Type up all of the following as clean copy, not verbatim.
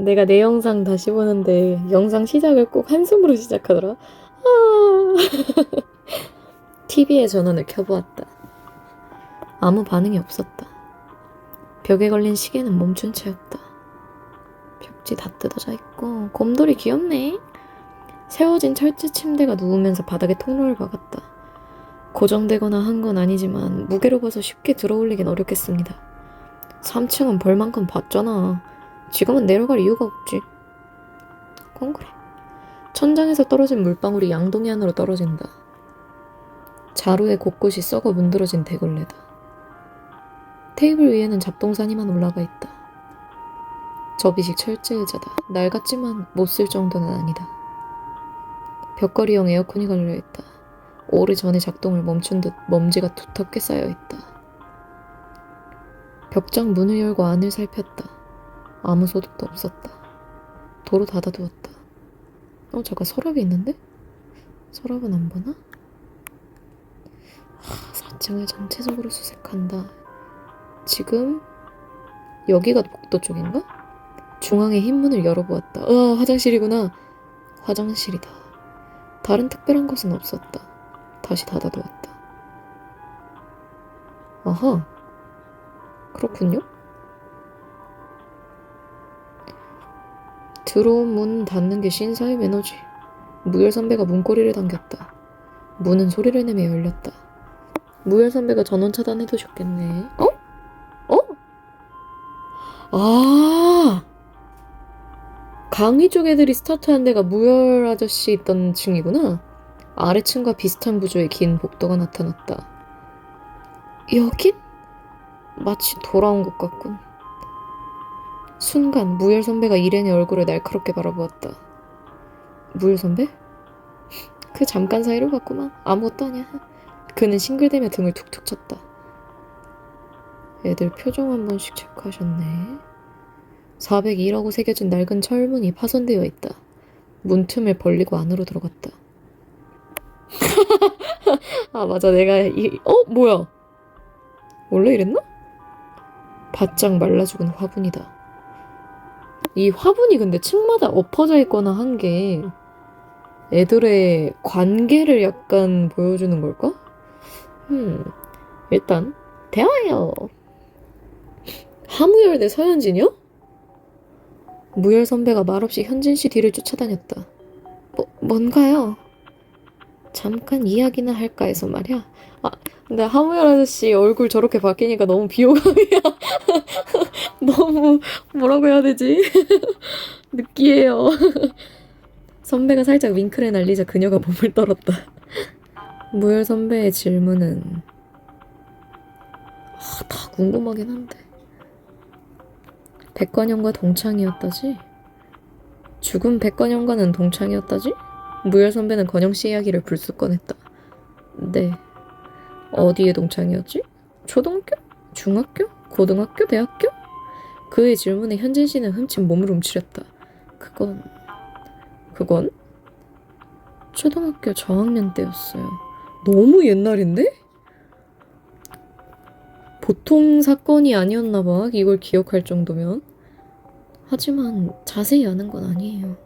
내가 내 영상 다시 보는데 영상 시작을 꼭 한숨으로 시작하더라. 아. TV에 전원을 켜보았다. 아무 반응이 없었다. 벽에 걸린 시계는 멈춘 채였다. 벽지 다 뜯어져 있고 곰돌이 귀엽네. 세워진 철제 침대가 누우면서 바닥에 통로를 박았다. 고정되거나 한 건 아니지만 무게로 봐서 쉽게 들어올리긴 어렵겠습니다. 3층은 벌만큼 봤잖아. 지금은 내려갈 이유가 없지. 그건 그래. 천장에서 떨어진 물방울이 양동이 안으로 떨어진다. 자루에 곳곳이 썩어 문드러진 대걸레다. 테이블 위에는 잡동사니만 올라가 있다. 접이식 철제 의자다. 낡았지만 못 쓸 정도는 아니다. 벽걸이형 에어컨이 걸려있다. 오래전에 작동을 멈춘 듯 먼지가 두텁게 쌓여있다. 벽장 문을 열고 안을 살폈다. 아무 소득도 없었다. 도로 닫아두었다. 잠깐 서랍이 있는데? 서랍은 안 보나? 4층을 전체적으로 수색한다. 지금 여기가 복도 쪽인가? 중앙에 흰 문을 열어보았다. 화장실이구나. 화장실이다. 다른 특별한 것은 없었다. 다시 닫아두었다. 아하. 그렇군요. 들어온 문 닫는 게 신사의 매너지. 무열 선배가 문고리를 당겼다. 문은 소리를 내며 열렸다. 무열 선배가 전원 차단해두셨겠네. 아! 강의 쪽 애들이 스타트한 데가 무열 아저씨 있던 층이구나. 아래층과 비슷한 구조의 긴 복도가 나타났다. 여긴? 마치 돌아온 것 같군. 순간 무열 선배가 이ren의 얼굴을 날카롭게 바라보았다. 무열 선배? 그 잠깐 사이로 봤구만. 아무것도 아니야. 그는 싱글대며 등을 툭툭 쳤다. 애들 표정 한 번씩 체크하셨네. 402라고 새겨진 낡은 철문이 파손되어 있다. 문틈을 벌리고 안으로 들어갔다. 아 맞아, 내가 뭐야? 원래 이랬나? 바짝 말라 죽은 화분이다. 이 화분이 근데 층마다 엎어져 있거나 한 게 애들의 관계를 약간 보여주는 걸까? 일단 대화해요. 하무열 대 서현진이요? 무열 선배가 말없이 현진 씨 뒤를 쫓아다녔다. 뭔가요? 잠깐 이야기나 할까 해서 말이야. 근데 하무열 아저씨 얼굴 저렇게 바뀌니까 너무 비호감이야. 너무 뭐라고 해야 되지? 느끼해요. 선배가 살짝 윙크를 날리자 그녀가 몸을 떨었다. 무열 선배의 질문은 다 궁금하긴 한데. 백관영과 동창이었다지? 죽은 백관영과는 동창이었다지? 무열 선배는 건영 씨 이야기를 불쑥 꺼냈다. 네. 어디에 동창이었지? 초등학교? 중학교? 고등학교? 대학교? 그의 질문에 현진 씨는 흠칫 몸을 움츠렸다. 그건? 초등학교 저학년 때였어요. 너무 옛날인데? 보통 사건이 아니었나봐. 이걸 기억할 정도면. 하지만 자세히 아는 건 아니에요.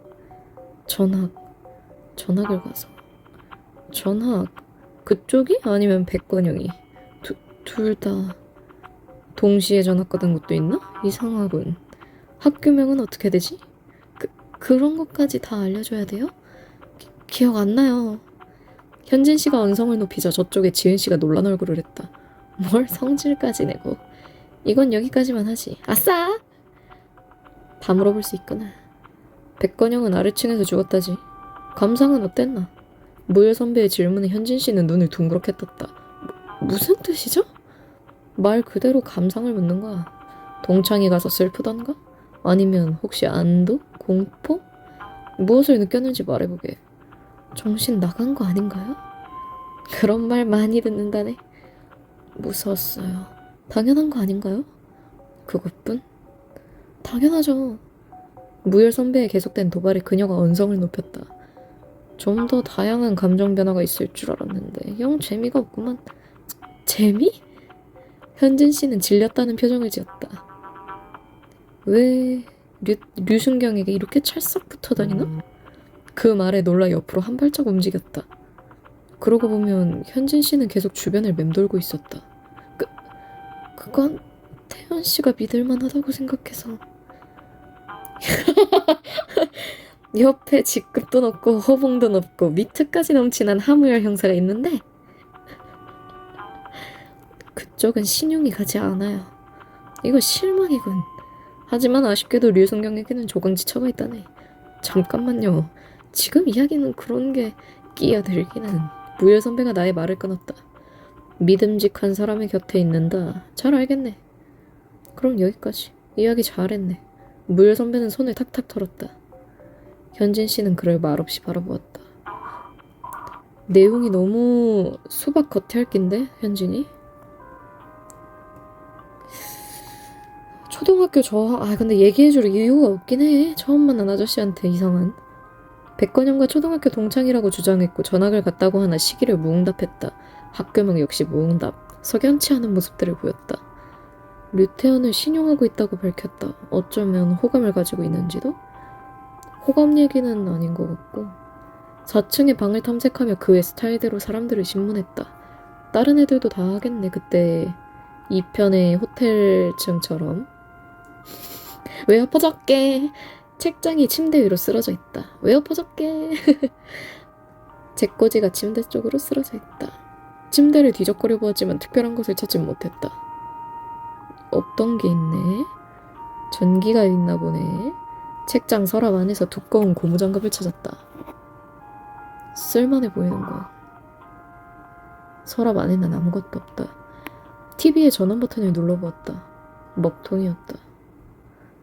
전학을 가서. 전학 그쪽이? 아니면 백건영이? 둘 다 동시에 전학 가던 것도 있나? 이상하군. 학교명은 어떻게 되지? 그런 것까지 다 알려줘야 돼요? 기억 안 나요. 현진 씨가 언성을 높이자 저쪽에 지은 씨가 놀란 얼굴을 했다. 뭘 성질까지 내고. 이건 여기까지만 하지. 아싸! 다 물어볼 수 있구나. 백건영은 아래층에서 죽었다지. 감상은 어땠나? 무열 선배의 질문에 현진 씨는 눈을 둥그렇게 떴다. 무슨 뜻이죠? 말 그대로 감상을 묻는 거야. 동창이 가서 슬프던가? 아니면 혹시 안도? 공포? 무엇을 느꼈는지 말해보게. 정신 나간 거 아닌가요? 그런 말 많이 듣는다네. 무서웠어요. 당연한 거 아닌가요? 그것뿐? 당연하죠. 무열 선배의 계속된 도발에 그녀가 언성을 높였다. 좀 더 다양한 감정 변화가 있을 줄 알았는데 영 재미가 없구만. 재미? 현진 씨는 질렸다는 표정을 지었다. 왜 류순경에게 이렇게 찰싹 붙어다니나? 그 말에 놀라 옆으로 한 발짝 움직였다. 그러고 보면 현진 씨는 계속 주변을 맴돌고 있었다. 그건 태연 씨가 믿을 만하다고 생각해서. 옆에 직급도 높고 허봉도 높고 미트까지 넘치는 하무열 형사가 있는데 그쪽은 신용이 가지 않아요. 이거 실망이군. 하지만 아쉽게도 류승경에게는 조강지 처가 있다네. 잠깐만요. 지금 이야기는 그런 게 끼어들기는. 무열 선배가 나의 말을 끊었다. 믿음직한 사람의 곁에 있는다. 잘 알겠네. 그럼 여기까지. 이야기 잘했네. 무열 선배는 손을 탁탁 털었다. 현진 씨는 그를 말없이 바라보았다. 내용이 너무 수박 겉핥기인데 현진이? 초등학교 근데 얘기해줄 이유가 없긴 해. 처음 만난 아저씨한테 이상한. 백건영과 초등학교 동창이라고 주장했고 전학을 갔다고 하나 시기를 무응답했다. 학교명 역시 무응답. 석연치 않은 모습들을 보였다. 류태현을 신용하고 있다고 밝혔다. 어쩌면 호감을 가지고 있는지도? 호감 얘기는 아닌 것 같고 4층의 방을 탐색하며 그의 스타일대로 사람들을 신문했다. 다른 애들도 다 하겠네. 그때 2편의 호텔층처럼. 왜 엎어졌게? 책장이 침대 위로 쓰러져 있다. 왜 엎어졌게? 제꼬지가 침대 쪽으로 쓰러져 있다. 침대를 뒤적거려 보았지만 특별한 것을 찾진 못했다. 없던 게 있네. 전기가 있나 보네. 책장 서랍 안에서 두꺼운 고무장갑을 찾았다. 쓸만해 보이는 거야. 서랍 안에는 아무것도 없다. TV의 전원 버튼을 눌러보았다. 먹통이었다.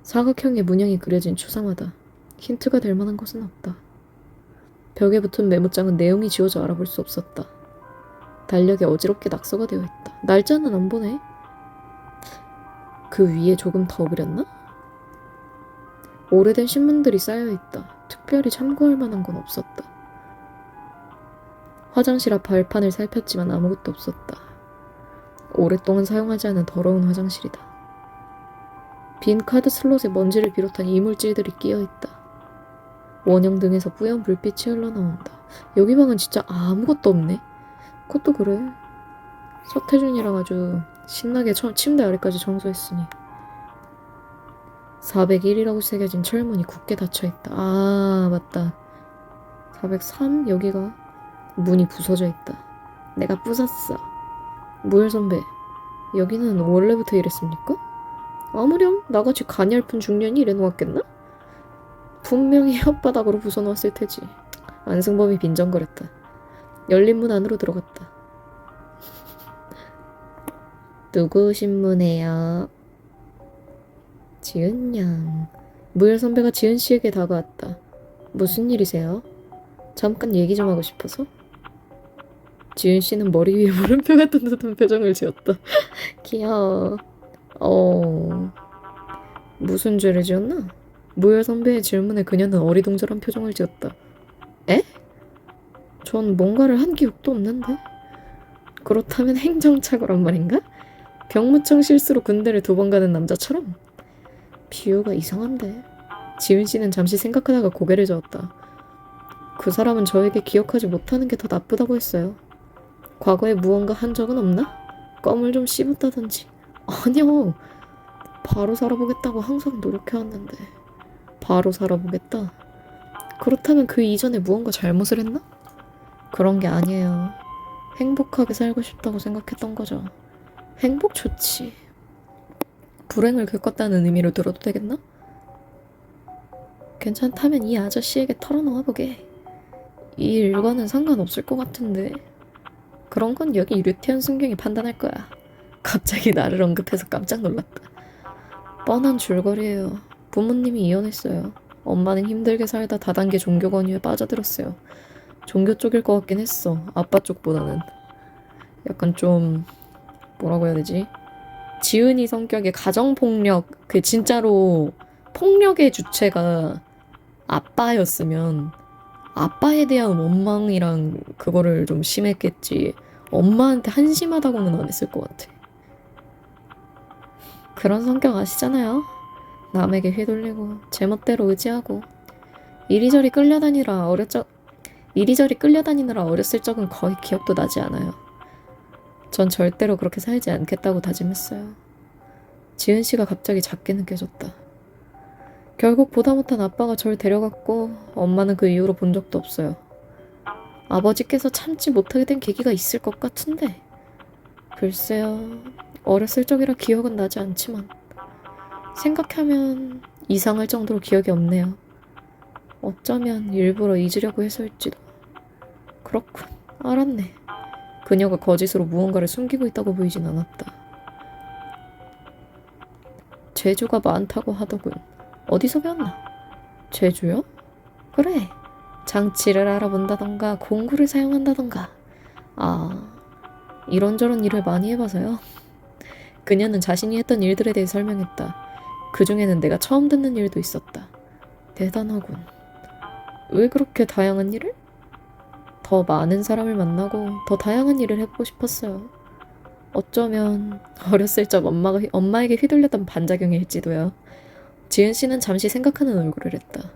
사각형의 문양이 그려진 추상화다. 힌트가 될 만한 것은 없다. 벽에 붙은 메모장은 내용이 지워져 알아볼 수 없었다. 달력에 어지럽게 낙서가 되어 있다. 날짜는 안 보네. 그 위에 조금 더 그렸나? 오래된 신문들이 쌓여있다. 특별히 참고할 만한 건 없었다. 화장실 앞 발판을 살폈지만 아무것도 없었다. 오랫동안 사용하지 않은 더러운 화장실이다. 빈 카드 슬롯에 먼지를 비롯한 이물질들이 끼어있다. 원형 등에서 뿌연 불빛이 흘러나온다. 여기 방은 진짜 아무것도 없네. 그것도 그래. 서태준이랑 아주 신나게 침대 아래까지 청소했으니. 401이라고 새겨진 철문이 굳게 닫혀있다. 아 맞다. 403 여기가 문이 부서져 있다. 내가 부쉈어. 무열 선배, 여기는 원래부터 이랬습니까? 아무렴 나같이 가냘픈 중년이 이래놓았겠나? 분명히 혓바닥으로 부숴놓았을 테지. 안승범이 빈정거렸다. 열린 문 안으로 들어갔다. 누구 신문해요? 지은양. 무열 선배가 지은 씨에게 다가왔다. 무슨 일이세요? 잠깐 얘기 좀 하고 싶어서? 지은 씨는 머리 위에 물음표 같은 듯한 표정을 지었다. 귀여워. 무슨 죄를 지었나? 무열 선배의 질문에 그녀는 어리둥절한 표정을 지었다. 에? 전 뭔가를 한 기억도 없는데. 그렇다면 행정착오란 말인가? 병무청 실수로 군대를 2번 가는 남자처럼? 비유가 이상한데. 지은 씨는 잠시 생각하다가 고개를 저었다. 그 사람은 저에게 기억하지 못하는 게 더 나쁘다고 했어요. 과거에 무언가 한 적은 없나? 껌을 좀 씹었다든지. 아니요. 바로 살아보겠다고 항상 노력해왔는데. 바로 살아보겠다. 그렇다면 그 이전에 무언가 잘못을 했나? 그런 게 아니에요. 행복하게 살고 싶다고 생각했던 거죠. 행복 좋지. 불행을 겪었다는 의미로 들어도 되겠나? 괜찮다면 이 아저씨에게 털어놓아 보게. 이 일과는 상관없을 것 같은데. 그런 건 여기 류태현 순경이 판단할 거야. 갑자기 나를 언급해서 깜짝 놀랐다. 뻔한 줄거리예요. 부모님이 이혼했어요. 엄마는 힘들게 살다 다단계 종교 권유에 빠져들었어요. 종교 쪽일 것 같긴 했어. 아빠 쪽보다는. 약간 좀 뭐라고 해야 되지? 지은이 성격의 가정폭력, 그 진짜로 폭력의 주체가 아빠였으면 아빠에 대한 원망이랑 그거를 좀 심했겠지. 엄마한테 한심하다고는 안 했을 것 같아. 그런 성격 아시잖아요. 남에게 휘둘리고 제멋대로 의지하고 이리저리 끌려다니느라 어렸을 적은 거의 기억도 나지 않아요. 전 절대로 그렇게 살지 않겠다고 다짐했어요. 지은 씨가 갑자기 작게 느껴졌다. 결국 보다 못한 아빠가 절 데려갔고 엄마는 그 이후로 본 적도 없어요. 아버지께서 참지 못하게 된 계기가 있을 것 같은데 글쎄요. 어렸을 적이라 기억은 나지 않지만 생각하면 이상할 정도로 기억이 없네요. 어쩌면 일부러 잊으려고 해서일지도. 그렇군. 알았네. 그녀가 거짓으로 무언가를 숨기고 있다고 보이진 않았다. 재주가 많다고 하더군. 어디서 배웠나? 재주요? 그래. 장치를 알아본다던가 공구를 사용한다던가. 아, 이런저런 일을 많이 해봐서요. 그녀는 자신이 했던 일들에 대해 설명했다. 그 중에는 내가 처음 듣는 일도 있었다. 대단하군. 왜 그렇게 다양한 일을? 더 많은 사람을 만나고 더 다양한 일을 해보고 싶었어요. 어쩌면 어렸을 적 엄마에게 휘둘렸던 반작용일지도요. 지은 씨는 잠시 생각하는 얼굴을 했다.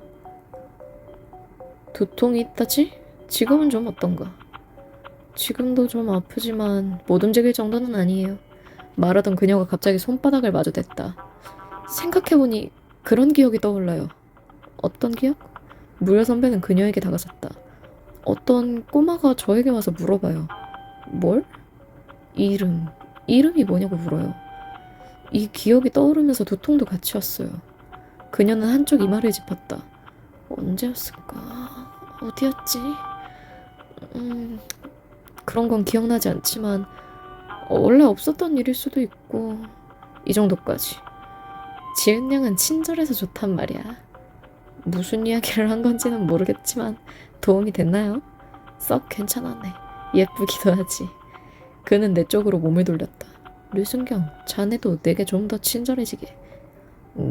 두통이 있다지? 지금은 좀 어떤가? 지금도 좀 아프지만 못 움직일 정도는 아니에요. 말하던 그녀가 갑자기 손바닥을 마주댔다. 생각해보니 그런 기억이 떠올라요. 어떤 기억? 무열 선배는 그녀에게 다가섰다. 어떤 꼬마가 저에게 와서 물어봐요. 뭘? 이름이 뭐냐고 물어요. 이 기억이 떠오르면서 두통도 같이 왔어요. 그녀는 한쪽 이마를 짚었다. 언제였을까? 어디였지? 그런 건 기억나지 않지만 원래 없었던 일일 수도 있고 이 정도까지. 지은 양은 친절해서 좋단 말이야. 무슨 이야기를 한 건지는 모르겠지만 도움이 됐나요? 썩 괜찮았네. 예쁘기도 하지. 그는 내 쪽으로 몸을 돌렸다. 류순경, 자네도 내게 좀 더 친절해지게.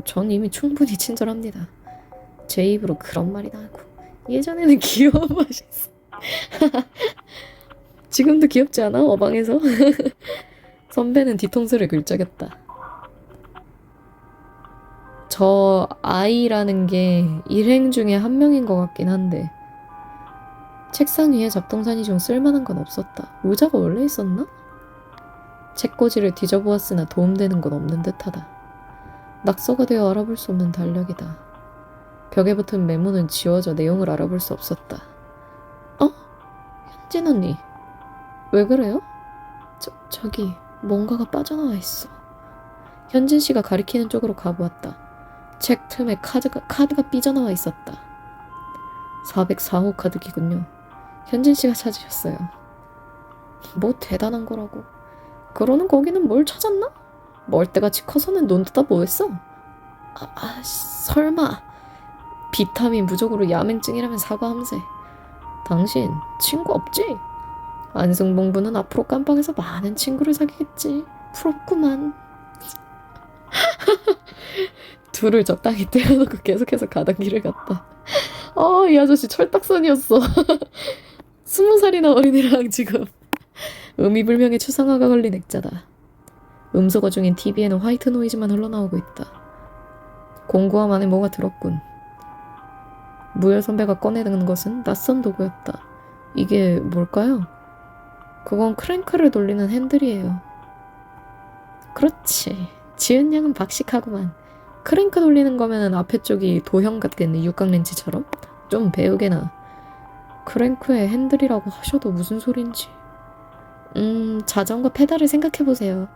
전 이미 충분히 친절합니다. 제 입으로 그런 말이 나고. 예전에는 귀여운 맛이 있어. 지금도 귀엽지 않아? 어방에서? 선배는 뒤통수를 긁적였다. 저 아이라는 게 일행 중에 한 명인 것 같긴 한데 책상 위에 잡동사니 중 쓸만한 건 없었다. 의자가 원래 있었나? 책꽂이를 뒤져보았으나 도움되는 건 없는 듯하다. 낙서가 되어 알아볼 수 없는 달력이다. 벽에 붙은 메모는 지워져 내용을 알아볼 수 없었다. 현진 언니. 왜 그래요? 저기 뭔가가 빠져나와 있어. 현진 씨가 가리키는 쪽으로 가보았다. 책 틈에 카드가 삐져나와 있었다. 404호 카드기군요. 현진 씨가 찾으셨어요. 뭐 대단한 거라고. 그러는 거기는 뭘 찾았나? 멀대같이 커서는 논 뜯다 뭐했어? 설마. 비타민 부족으로 야맹증이라면 사과함세. 당신 친구 없지? 안승봉부는 앞으로 깜빵에서 많은 친구를 사귀겠지. 부럽구만. 둘을 적당히 떼어놓고 계속해서 가던 길을 갔다. 이 아저씨 철딱선이었어. 20살이나 어린애랑 지금 의미불명의 추상화가 걸린 액자다. 음소거 중인 TV에는 화이트 노이즈만 흘러나오고 있다. 공구함 안에 뭐가 들었군. 무열 선배가 꺼내든 것은 낯선 도구였다. 이게 뭘까요? 그건 크랭크를 돌리는 핸들이에요. 그렇지. 지은 양은 박식하구만. 크랭크 돌리는 거면은 앞에 쪽이 도형 같겠네. 육각렌치처럼. 좀 배우게나. 크랭크의 핸들이라고 하셔도 무슨 소린지. 자전거 페달을 생각해보세요.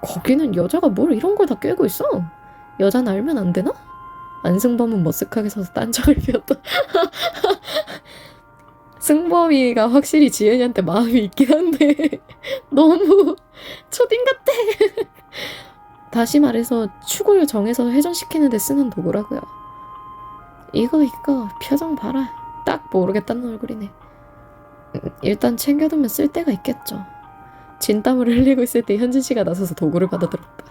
거기는 여자가 뭘 이런 걸 다 꿰고 있어? 여자는 알면 안 되나? 안승범은 머쓱하게 서서 딴청을 피웠다. 승범이가 확실히 지은이한테 마음이 있긴 한데 너무 초딩 같아. 다시 말해서 축을 정해서 회전시키는 데 쓰는 도구라고요. 이거 표정 봐라. 딱 모르겠다는 얼굴이네. 일단 챙겨두면 쓸 데가 있겠죠. 진땀을 흘리고 있을 때 현진 씨가 나서서 도구를 받아들었다.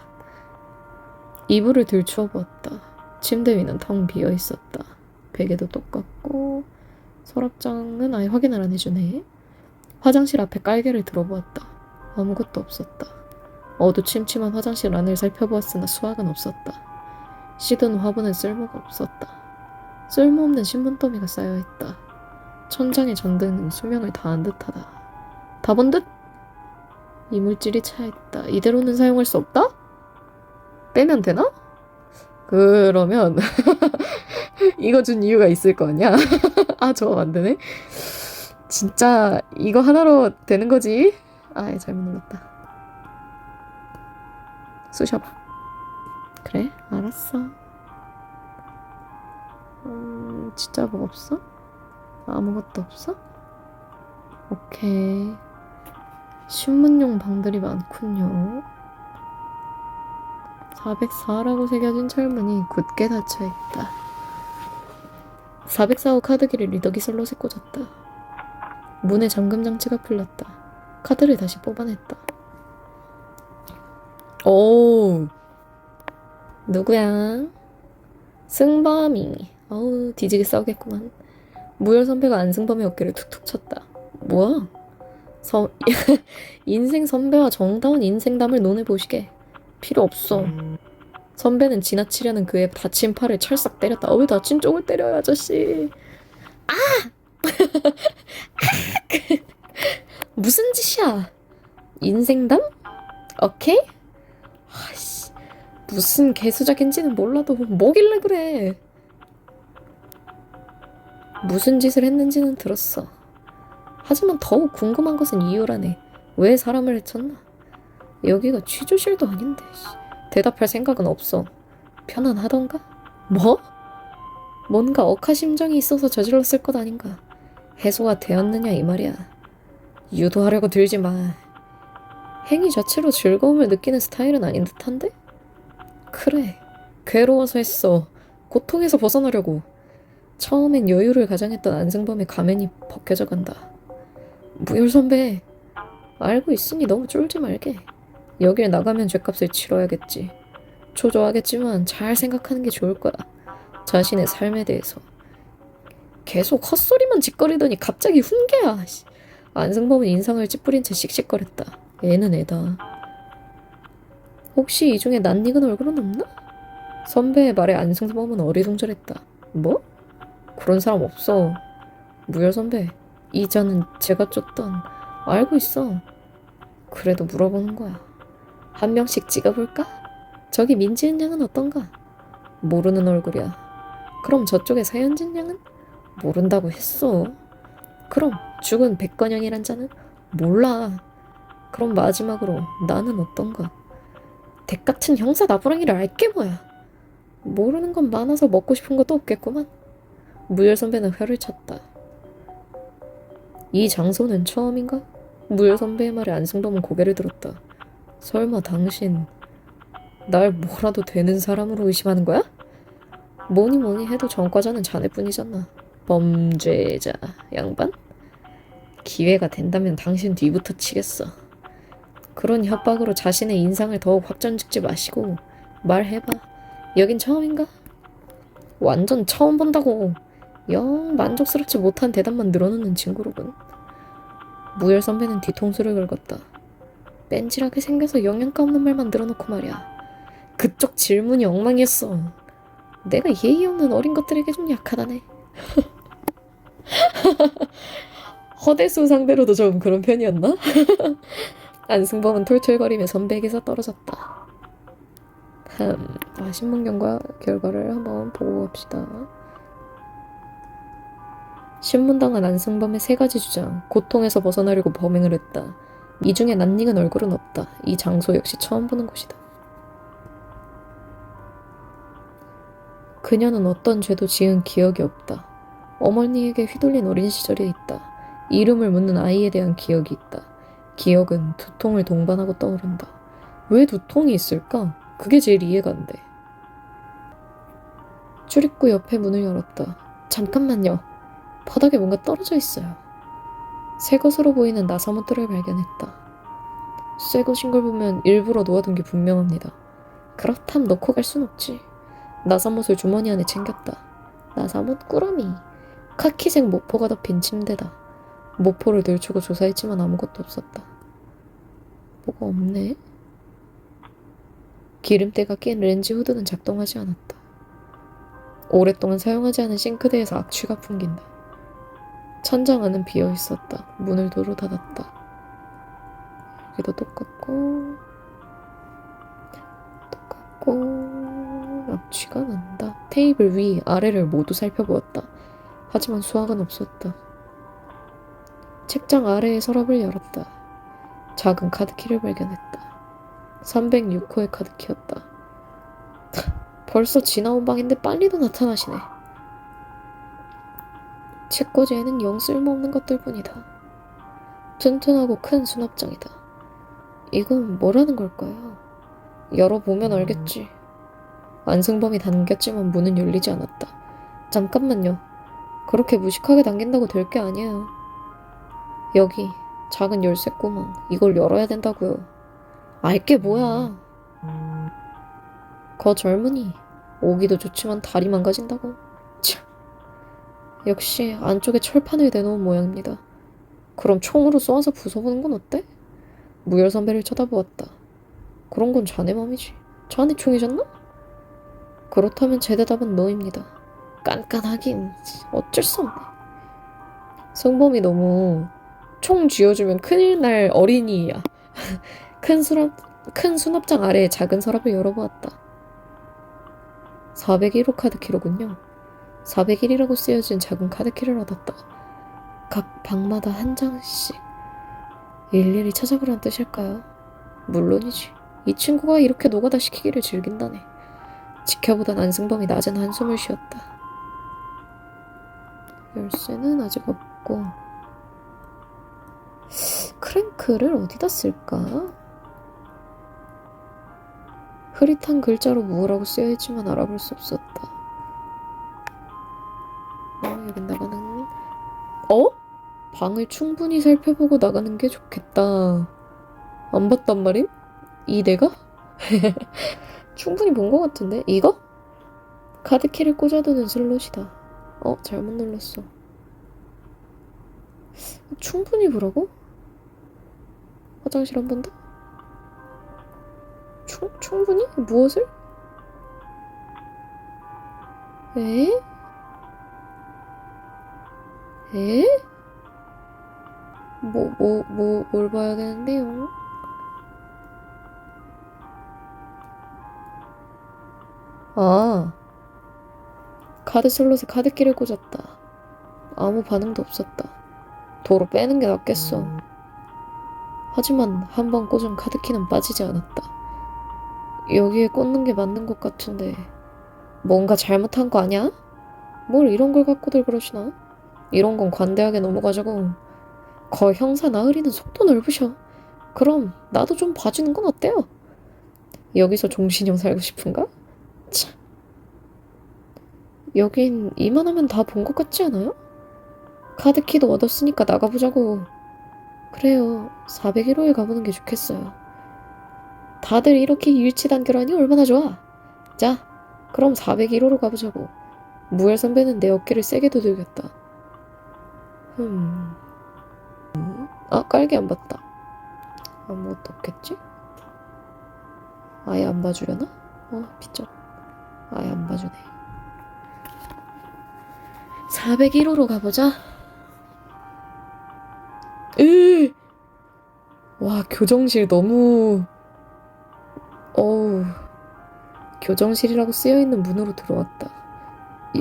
이불을 들추어 보았다. 침대 위는 텅 비어 있었다. 베개도 똑같고 서랍장은 아예 확인을 안 해주네. 화장실 앞에 깔개를 들어보았다. 아무것도 없었다. 어두침침한 화장실 안을 살펴보았으나 수학은 없었다. 시든 화분엔 쓸모가 없었다. 쓸모없는 신문 더미가 쌓여있다. 천장에 전등은 수명을 다한 듯하다. 다 본 듯? 이물질이 차있다. 이대로는 사용할 수 없다? 빼면 되나? 그러면 이거 준 이유가 있을 거 아니야? 아, 저거 안 되네. 진짜 이거 하나로 되는 거지? 아, 잘못 눌렀다. 쑤셔봐. 그래, 알았어. 진짜 뭐 없어? 아무것도 없어? 오케이. 신문용 방들이 많군요. 404라고 새겨진 철문이 굳게 닫혀있다. 404호 카드기를 리더기 슬롯에 꽂았다. 문의 잠금 장치가 풀렸다. 카드를 다시 뽑아냈다. 오, 누구야? 승범이. 어우, 뒤지게 싸우겠구만. 무열 선배가 안승범의 어깨를 툭툭 쳤다. 뭐야? 인생 선배와 정다운 인생담을 논해보시게. 필요 없어. 선배는 지나치려는 그의 다친 팔을 철싹 때렸다. 왜 다친 쪽을 때려요, 아저씨? 아! 무슨 짓이야? 인생담? 오케이? 아씨, 무슨 개수작인지는 몰라도 뭐길래 그래? 무슨 짓을 했는지는 들었어. 하지만 더욱 궁금한 것은 이유라네. 왜 사람을 해쳤나? 여기가 취조실도 아닌데. 대답할 생각은 없어. 편안하던가? 뭐? 뭔가 억하심정이 있어서 저질렀을 것 아닌가. 해소가 되었느냐 이 말이야. 유도하려고 들지 마. 행위 자체로 즐거움을 느끼는 스타일은 아닌 듯한데? 그래, 괴로워서 했어. 고통에서 벗어나려고. 처음엔 여유를 가장했던 안승범의 가면이 벗겨져 간다. 무열 선배, 알고 있으니 너무 쫄지 말게. 여길 나가면 죗값을 치러야겠지. 초조하겠지만 잘 생각하는 게 좋을 거야. 자신의 삶에 대해서. 계속 헛소리만 짓거리더니 갑자기 훈계야. 안승범은 인상을 찌푸린 채 씩씩거렸다. 애는 애다. 혹시 이 중에 낯익은 얼굴은 없나? 선배의 말에 안승범은 어리둥절했다. 뭐? 그런 사람 없어. 무열 선배, 이자는 제가 쫓던. 알고 있어. 그래도 물어보는 거야. 한 명씩 찍어볼까? 저기 민지은 양은 어떤가? 모르는 얼굴이야. 그럼 저쪽에 서현진 양은? 모른다고 했어. 그럼 죽은 백건영이란 자는? 몰라. 그럼 마지막으로 나는 어떤가? 댁 같은 형사 나부랑이를 알게 뭐야. 모르는 건 많아서 먹고 싶은 것도 없겠구만. 무열 선배는 혀를 찼다. 이 장소는 처음인가? 무열 선배의 말에 안승범은 고개를 들었다. 설마 당신 날 뭐라도 되는 사람으로 의심하는 거야? 뭐니 뭐니 해도 전과자는 자네뿐이잖아. 범죄자 양반? 기회가 된다면 당신 뒤부터 치겠어. 그런 협박으로 자신의 인상을 더욱 확전짓지 마시고 말해봐. 여긴 처음인가? 완전 처음 본다고. 영 만족스럽지 못한 대답만 늘어놓는 친구로군. 무열 선배는 뒤통수를 긁었다. 뺀질하게 생겨서 영양가 없는 말만 늘어놓고 말이야. 그쪽 질문이 엉망이었어. 내가 예의 없는 어린 것들에게 좀 약하다네. 허대수 상대로도 좀 그런 편이었나? 안승범은 툴툴거리며 선배에게서 떨어졌다. 신문 결과를 한번 보고 갑시다. 신문당한 안승범의 세 가지 주장. 고통에서 벗어나려고 범행을 했다. 이 중에 낯익은 얼굴은 없다. 이 장소 역시 처음 보는 곳이다. 그녀는 어떤 죄도 지은 기억이 없다. 어머니에게 휘둘린 어린 시절이 있다. 이름을 묻는 아이에 대한 기억이 있다. 기억은 두통을 동반하고 떠오른다. 왜 두통이 있을까? 그게 제일 이해가 안 돼. 출입구 옆에 문을 열었다. 잠깐만요. 바닥에 뭔가 떨어져 있어요. 새 것으로 보이는 나사못들을 발견했다. 새 것인 걸 보면 일부러 놓아둔 게 분명합니다. 그렇담 놓고 갈 순 없지. 나사못을 주머니 안에 챙겼다. 나사못 꾸러미. 카키색 모포가 덮인 침대다. 모포를 들추고 조사했지만 아무것도 없었다. 뭐가 없네? 기름때가 낀 렌즈 후드는 작동하지 않았다. 오랫동안 사용하지 않은 싱크대에서 악취가 풍긴다. 천장 안은 비어 있었다. 문을 도로 닫았다. 여기도 똑같고 악취가 난다. 테이블 위, 아래를 모두 살펴보았다. 하지만 수학은 없었다. 책장 아래의 서랍을 열었다. 작은 카드키를 발견했다. 306호의 카드키였다. 벌써 지나온 방인데 빨리도 나타나시네. 책꽂이에는 영 쓸모없는 것들 뿐이다. 튼튼하고 큰 수납장이다. 이건 뭐라는 걸까요? 열어보면 알겠지. 안승범이 당겼지만 문은 열리지 않았다. 잠깐만요. 그렇게 무식하게 당긴다고 될 게 아니에요. 여기 작은 열쇠 구멍, 이걸 열어야 된다고요. 알게 뭐야. 거 젊은이 오기도 좋지만 다리 망가진다고. 참. 역시 안쪽에 철판을 대놓은 모양입니다. 그럼 총으로 쏘아서 부숴보는 건 어때? 무열 선배를 쳐다보았다. 그런 건 자네 맘이지. 자네 총이셨나? 그렇다면 제 대답은 너입니다. 깐깐하긴 어쩔 수 없네. 승범이 너무 총 쥐어주면 큰일 날 어린이야. 큰 수납장 아래에 작은 서랍을 열어보았다. 401호 카드키로군요. 401이라고 쓰여진 작은 카드키를 얻었다. 각 방마다 한 장씩. 일일이 찾아보란 뜻일까요? 물론이지. 이 친구가 이렇게 노가다 시키기를 즐긴다네. 지켜보던 안승범이 낮은 한숨을 쉬었다. 열쇠는 아직 없고. 크랭크를 어디다 쓸까? 흐릿한 글자로 무엇라고 쓰여있지만 알아볼 수 없었다. 여긴 나가는... 방을 충분히 살펴보고 나가는 게 좋겠다. 안 봤단 말임? 이 내가? 충분히 본 것 같은데? 이거? 카드키를 꽂아두는 슬롯이다. 잘못 눌렀어. 충분히 보라고? 화장실 한 번 더? 충분히? 무엇을? 에? 뭘 봐야 되는데요? 카드 슬롯에 카드키를 꽂았다. 아무 반응도 없었다. 도로 빼는 게 낫겠어. 하지만 한 번 꽂은 카드키는 빠지지 않았다. 여기에 꽂는 게 맞는 것 같은데 뭔가 잘못한 거 아니야? 뭘 이런 걸 갖고들 그러시나? 이런 건 관대하게 넘어가자고. 거 형사 나으리는 속도 넓으셔. 그럼 나도 좀 봐주는 건 어때요? 여기서 종신형 살고 싶은가? 참. 여긴 이만하면 다 본 것 같지 않아요? 카드키도 얻었으니까 나가보자고. 그래요. 401호에 가보는 게 좋겠어요. 다들 이렇게 일치단결하니 얼마나 좋아. 자, 그럼 401호로 가보자고. 무열 선배는 내 어깨를 세게 두들겼다. 깔개 안 봤다. 아무것도 없겠지? 아예 안 봐주려나? 비쩍. 아예 안 봐주네. 401호로 가보자. 와, 교정실 너무... 교정실이라고 쓰여있는 문으로 들어왔다.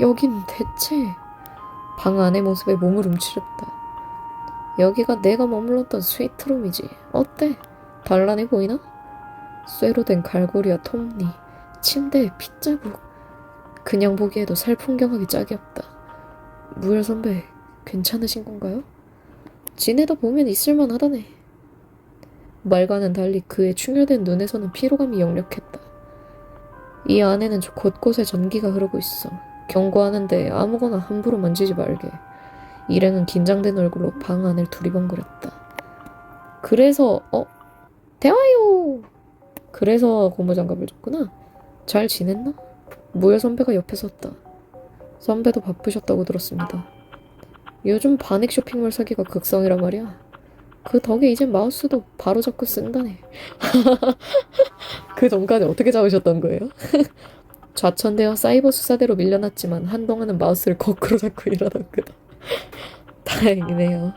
여긴 대체... 방 안의 모습에 몸을 움츠렸다. 여기가 내가 머물렀던 스위트룸이지. 어때? 단란해 보이나? 쇠로 된 갈고리와 톱니, 침대에 핏자국. 그냥 보기에도 살풍경하기 짝이 없다. 무열 선배, 괜찮으신 건가요? 지내다 보면 있을만하다네. 말과는 달리 그의 충혈된 눈에서는 피로감이 역력했다. 이 안에는 곳곳에 전기가 흐르고 있어. 경고하는데 아무거나 함부로 만지지 말게. 일행은 긴장된 얼굴로 방 안을 두리번거렸다. 그래서 대화요. 그래서 고무장갑을 줬구나. 잘 지냈나? 무열 선배가 옆에 섰다. 선배도 바쁘셨다고 들었습니다. 요즘 반액 쇼핑몰 사기가 극성이란 말이야. 그 덕에 이제 마우스도 바로 잡고 쓴다네. 그 전까지 어떻게 잡으셨던 거예요? 좌천되어 사이버 수사대로 밀려났지만 한동안은 마우스를 거꾸로 잡고 일하던 그다. 다행이네요.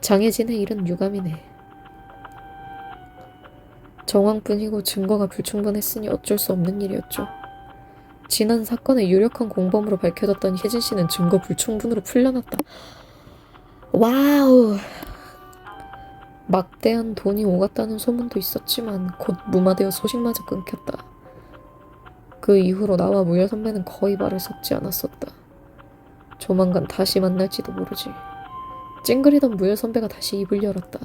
장혜진의 일은 유감이네. 정황뿐이고 증거가 불충분했으니 어쩔 수 없는 일이었죠. 지난 사건의 유력한 공범으로 밝혀졌던 혜진 씨는 증거 불충분으로 풀려났다. 와우. 막대한 돈이 오갔다는 소문도 있었지만 곧 무마되어 소식마저 끊겼다. 그 이후로 나와 무열 선배는 거의 말을 섞지 않았었다. 조만간 다시 만날지도 모르지. 찡그리던 무열 선배가 다시 입을 열었다.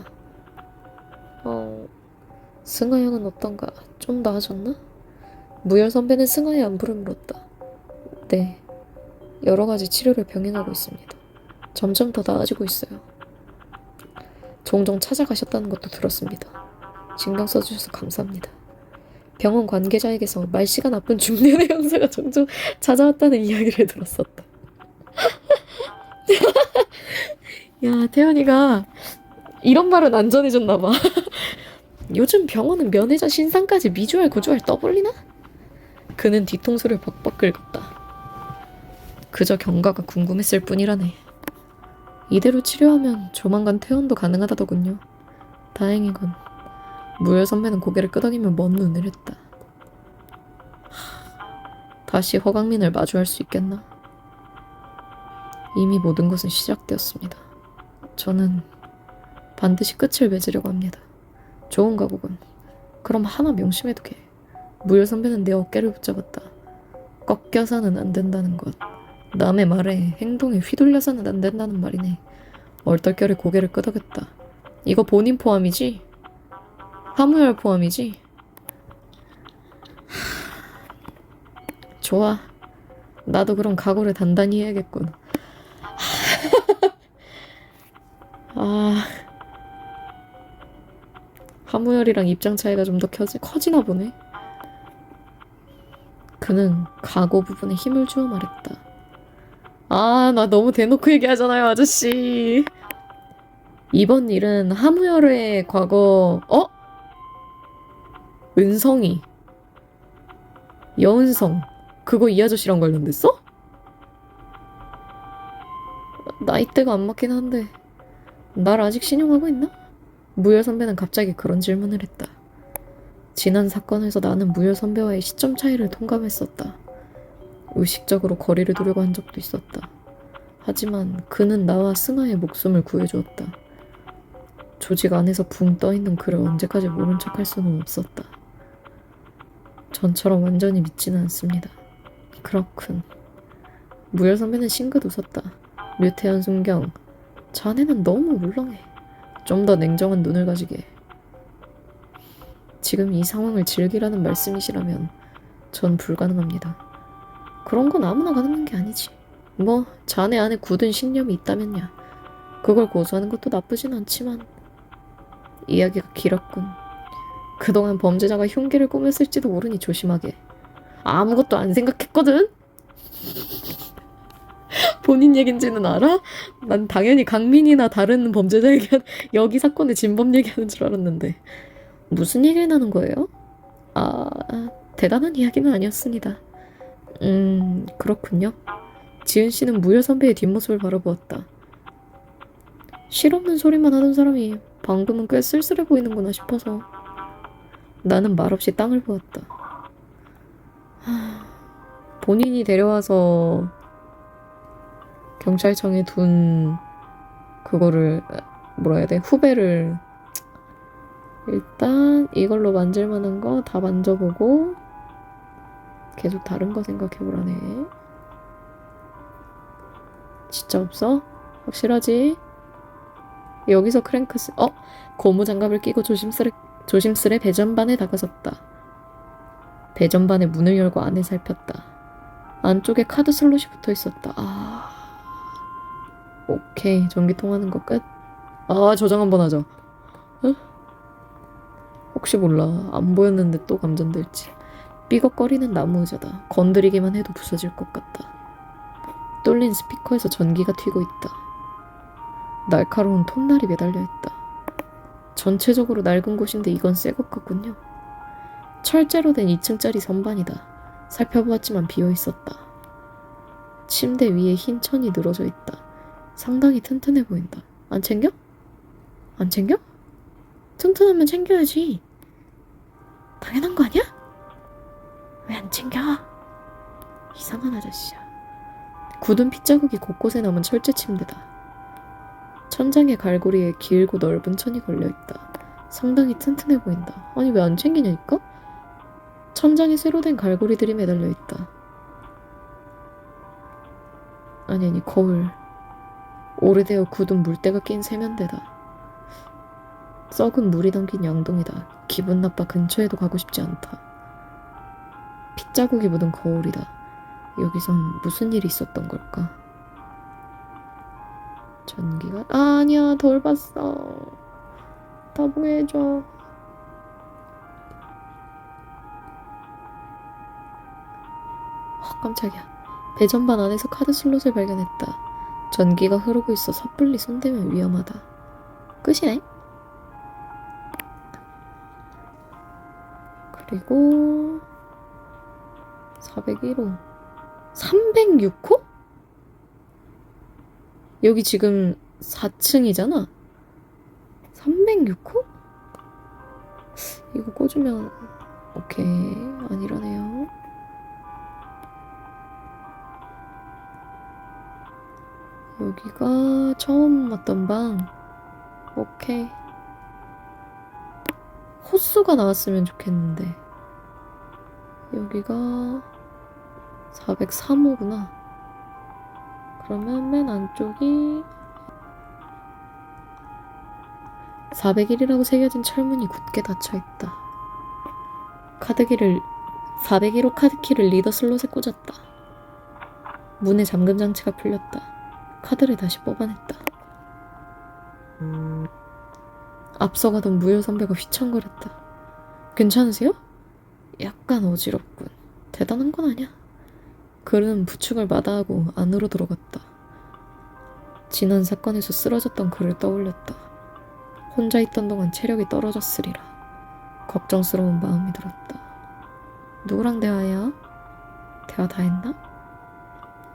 승아 형은 어떤가? 좀 나아졌나? 무열 선배는 승아의 안부를 물었다. 네, 여러 가지 치료를 병행하고 있습니다. 점점 더 나아지고 있어요. 종종 찾아가셨다는 것도 들었습니다. 신경 써주셔서 감사합니다. 병원 관계자에게서 말씨가 나쁜 중년의 형사가 종종 찾아왔다는 이야기를 들었었다. 야, 태연이가 이런 말은 안 전해줬나봐. 요즘 병원은 면회자 신상까지 미주알 고주알 떠벌리나? 그는 뒤통수를 벅벅 긁었다. 그저 경과가 궁금했을 뿐이라네. 이대로 치료하면 조만간 퇴원도 가능하다더군요. 다행이군. 무열 선배는 고개를 끄덕이며 먼 눈을 했다. 다시 허강민을 마주할 수 있겠나? 이미 모든 것은 시작되었습니다. 저는 반드시 끝을 맺으려고 합니다. 좋은 가구군. 그럼 하나 명심해두게. 무열 선배는 내 어깨를 붙잡았다. 꺾여서는 안 된다는 것. 남의 말에 행동에 휘둘려서는 안 된다는 말이네. 얼떨결에 고개를 끄덕였다. 이거 본인 포함이지? 하무열 포함이지? 좋아. 나도 그럼 각오를 단단히 해야겠군. 하무열이랑 입장 차이가 좀 더 커지나 보네. 그는 각오 부분에 힘을 주어 말했다. 나 너무 대놓고 얘기하잖아요, 아저씨. 이번 일은 하무열의 과거, 은성이. 여은성. 그거 이 아저씨랑 관련됐어? 나이대가 안 맞긴 한데, 날 아직 신용하고 있나? 무열 선배는 갑자기 그런 질문을 했다. 지난 사건에서 나는 무열 선배와의 시점 차이를 통감했었다. 의식적으로 거리를 두려고 한 적도 있었다. 하지만 그는 나와 승아의 목숨을 구해주었다. 조직 안에서 붕 떠있는 그를 언제까지 모른 척할 수는 없었다. 전처럼 완전히 믿지는 않습니다. 그렇군. 무열 선배는 싱긋 웃었다. 류태현 순경, 자네는 너무 울렁해. 좀 더 냉정한 눈을 가지게. 지금 이 상황을 즐기라는 말씀이시라면 전 불가능합니다. 그런 건 아무나 가능한 게 아니지. 뭐 자네 안에 굳은 신념이 있다면야. 그걸 고수하는 것도 나쁘진 않지만. 이야기가 길었군. 그동안 범죄자가 흉기를 꾸몄을지도 모르니 조심하게. 아무것도 안 생각했거든? 본인 얘긴지는 알아? 난 당연히 강민이나 다른 범죄자 얘기한 여기 사건의 진범 얘기하는 줄 알았는데. 무슨 얘기를 나눈 거예요? 대단한 이야기는 아니었습니다. 그렇군요. 지은 씨는 무열 선배의 뒷모습을 바라보았다. 실없는 소리만 하던 사람이 방금은 꽤 쓸쓸해 보이는구나 싶어서. 나는 말없이 땅을 보았다. 본인이 데려와서 경찰청에 둔 그거를 뭐라 해야 돼? 후배를 일단 이걸로 만질만한 거 다 만져보고 계속 다른 거 생각해보라네. 진짜 없어? 확실하지? 여기서 크랭크스 고무장갑을 끼고 조심스레 배전반에 다가섰다. 배전반의 문을 열고 안을 살폈다. 안쪽에 카드 슬롯이 붙어있었다. 오케이. 전기 통하는 거 끝. 저장 한번 하자. 혹시 몰라. 안 보였는데 또 감전될지. 삐걱거리는 나무 의자다. 건드리기만 해도 부서질 것 같다. 뚫린 스피커에서 전기가 튀고 있다. 날카로운 톱날이 매달려 있다. 전체적으로 낡은 곳인데 이건 새 것 같군요. 철제로 된 2층짜리 선반이다. 살펴보았지만 비어 있었다. 침대 위에 흰 천이 늘어져 있다. 상당히 튼튼해 보인다. 안 챙겨? 안 챙겨? 튼튼하면 챙겨야지. 당연한 거 아니야? 왜 안 챙겨? 이상한 아저씨야. 굳은 핏자국이 곳곳에 남은 철제 침대다. 천장의 갈고리에 길고 넓은 천이 걸려있다. 상당히 튼튼해 보인다. 아니 왜 안 챙기냐니까? 천장에 쇠로 된 갈고리들이 매달려 있다. 아니 거울. 오래되어 굳은 물때가 낀 세면대다. 썩은 물이 담긴 양동이다. 기분 나빠 근처에도 가고 싶지 않다. 핏자국이 묻은 거울이다. 여기선 무슨 일이 있었던 걸까? 전기가 아니야 덜 봤어. 다 보여줘. 깜짝이야. 배전반 안에서 카드 슬롯을 발견했다. 전기가 흐르고 있어 섣불리 손대면 위험하다. 끝이네. 그리고 401호 306호? 여기 지금 4층이잖아. 306호? 이거 꽂으면 오케이. 아니라네요. 여기가 처음 왔던 방. 오케이. 호수가 나왔으면 좋겠는데. 여기가 403호구나. 그러면 맨 안쪽이 401이라고 새겨진 철문이 굳게 닫혀있다. 카드키를 401호 카드키를 리더 슬롯에 꽂았다. 문의 잠금 장치가 풀렸다. 카드를 다시 뽑아냈다. 앞서가던 무효 선배가 휘청거렸다. 괜찮으세요? 약간 어지럽군. 대단한 건 아니야. 그는 부축을 마다하고 안으로 들어갔다. 지난 사건에서 쓰러졌던 그를 떠올렸다. 혼자 있던 동안 체력이 떨어졌으리라. 걱정스러운 마음이 들었다. 누구랑 대화해요? 대화 다 했나?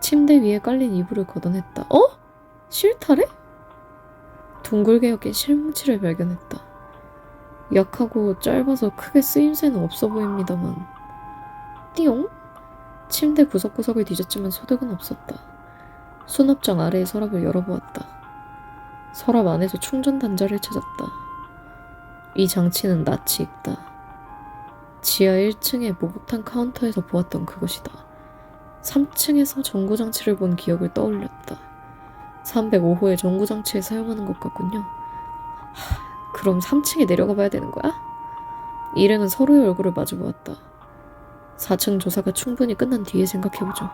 침대 위에 깔린 이불을 걷어냈다. 어? 실타래? 둥글게 엮인 실뭉치를 발견했다. 약하고 짧아서 크게 쓰임새는 없어 보입니다만. 띠용? 침대 구석구석을 뒤졌지만 소득은 없었다. 수납장 아래의 서랍을 열어보았다. 서랍 안에서 충전 단자를 찾았다. 이 장치는 낯이 익다. 지하 1층의 목욕탕 카운터에서 보았던 그것이다. 3층에서 전구장치를 본 기억을 떠올렸다. 305호의 전구장치에 사용하는 것 같군요. 그럼 3층에 내려가 봐야 되는 거야? 일행은 서로의 얼굴을 마주보았다. 4층 조사가 충분히 끝난 뒤에 생각해보죠.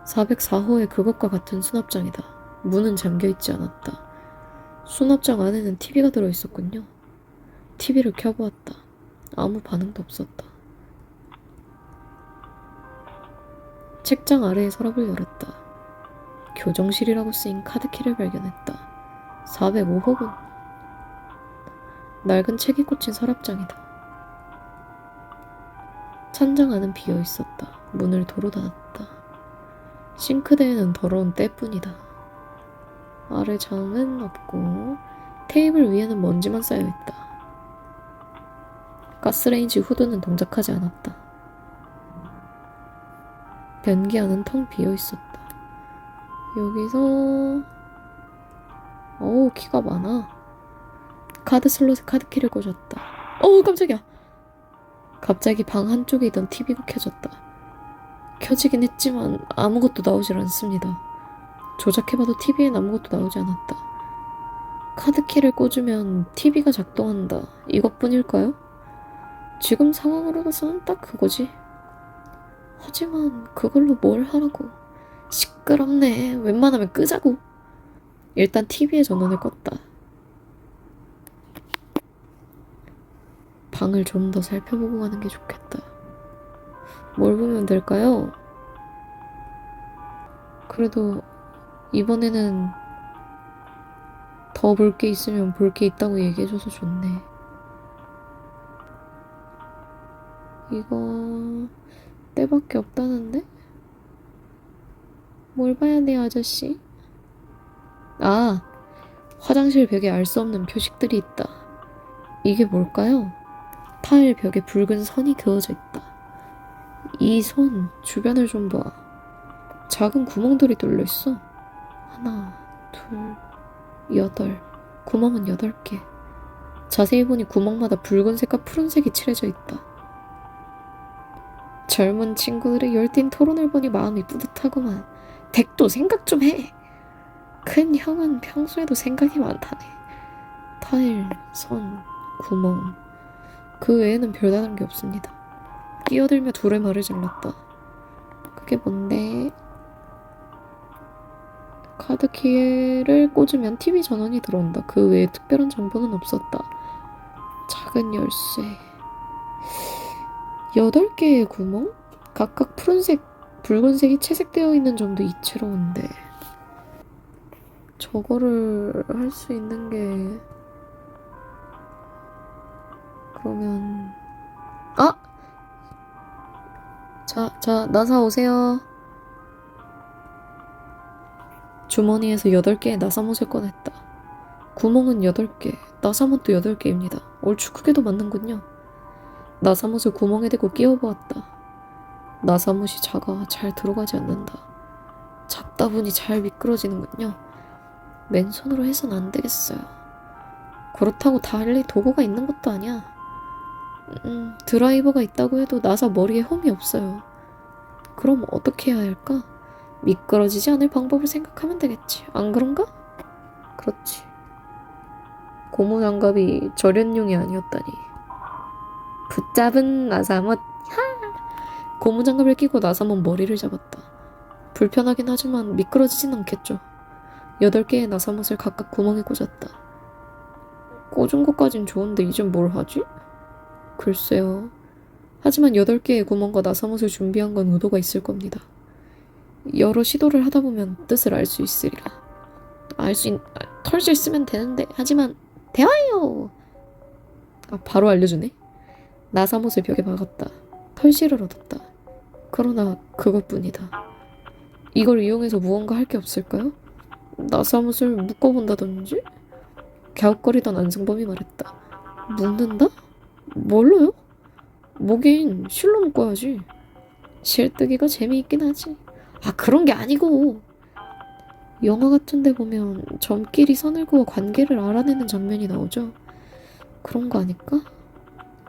404호의 그것과 같은 수납장이다. 문은 잠겨있지 않았다. 수납장 안에는 TV가 들어있었군요. TV를 켜보았다. 아무 반응도 없었다. 책장 아래의 서랍을 열었다. 교정실이라고 쓰인 카드키를 발견했다. 405호군. 낡은 책이 꽂힌 서랍장이다. 찬장 안은 비어있었다. 문을 도로 닫았다. 싱크대에는 더러운 때뿐이다. 아래 장은 없고 테이블 위에는 먼지만 쌓여있다. 가스레인지 후드는 동작하지 않았다. 변기 안은 텅 비어있었다. 여기서 어우 키가 많아. 카드 슬롯에 카드키를 꽂았다. 어우 깜짝이야. 갑자기 방 한쪽에 있던 TV가 켜졌다. 켜지긴 했지만 아무것도 나오질 않습니다. 조작해봐도 TV엔 아무것도 나오지 않았다. 카드키를 꽂으면 TV가 작동한다. 이것뿐일까요? 지금 상황으로 봐서는 딱 그거지. 하지만 그걸로 뭘 하라고. 시끄럽네. 웬만하면 끄자고. 일단 TV에 전원을 껐다. 방을 좀 더 살펴보고 가는 게 좋겠다. 뭘 보면 될까요? 그래도 이번에는 더 볼 게 있으면 볼 게 있다고 얘기해줘서 좋네. 이거 때밖에 없다는데? 뭘 봐야 돼요, 아저씨? 아, 화장실 벽에 알 수 없는 표식들이 있다. 이게 뭘까요? 타일 벽에 붉은 선이 그어져 있다. 이 선 주변을 좀 봐. 작은 구멍들이 뚫려 있어. 하나, 둘, 8. 구멍은 8개. 자세히 보니 구멍마다 붉은색과 푸른색이 칠해져 있다. 젊은 친구들의 열띤 토론을 보니 마음이 뿌듯하구만. 덱도 생각 좀 해. 큰 형은 평소에도 생각이 많다네. 타일, 선, 구멍. 그 외에는 별다른 게 없습니다. 끼어들며 둘의 말을 잘랐다. 그게 뭔데? 카드 키를 꽂으면 TV 전원이 들어온다. 그 외에 특별한 정보는 없었다. 작은 열쇠. 8개의 구멍? 각각 푸른색, 붉은색이 채색되어 있는 점도 이채로운데 저거를 할 수 있는 게 그러면 아! 자, 나사 오세요. 주머니에서 8개의 나사못을 꺼냈다. 구멍은 8개, 나사못도 8개입니다. 얼추 크게도 맞는군요. 나사못을 구멍에 대고 끼워보았다. 나사못이 작아 잘 들어가지 않는다. 잡다 보니 잘 미끄러지는군요. 맨손으로 해선 안 되겠어요. 그렇다고 달리 도구가 있는 것도 아니야. 드라이버가 있다고 해도 나사 머리에 홈이 없어요. 그럼 어떻게 해야 할까? 미끄러지지 않을 방법을 생각하면 되겠지. 안 그런가? 그렇지. 고무장갑이 절연용이 아니었다니. 붙잡은 나사못. 고무장갑을 끼고 나사못 머리를 잡았다. 불편하긴 하지만 미끄러지진 않겠죠. 8개의 나사못을 각각 구멍에 꽂았다. 꽂은 것까진 좋은데 이젠 뭘 하지? 글쎄요. 하지만 8개의 구멍과 나사못을 준비한 건 의도가 있을 겁니다. 여러 시도를 하다 보면 뜻을 알 수 있으리라. 털실 쓰면 되는데. 하지만 대화요. 바로 알려주네. 나사못을 벽에 박았다. 털실을 얻었다. 그러나 그것뿐이다. 이걸 이용해서 무언가 할 게 없을까요? 나사못을 묶어본다든지? 갸웃거리던 안승범이 말했다. 묶는다? 뭘로요? 뭐긴 실로 묶어야지. 실뜨기가 재미있긴 하지. 그런 게 아니고. 영화 같은 데 보면 점끼리 선을 그어 관계를 알아내는 장면이 나오죠. 그런 거 아닐까?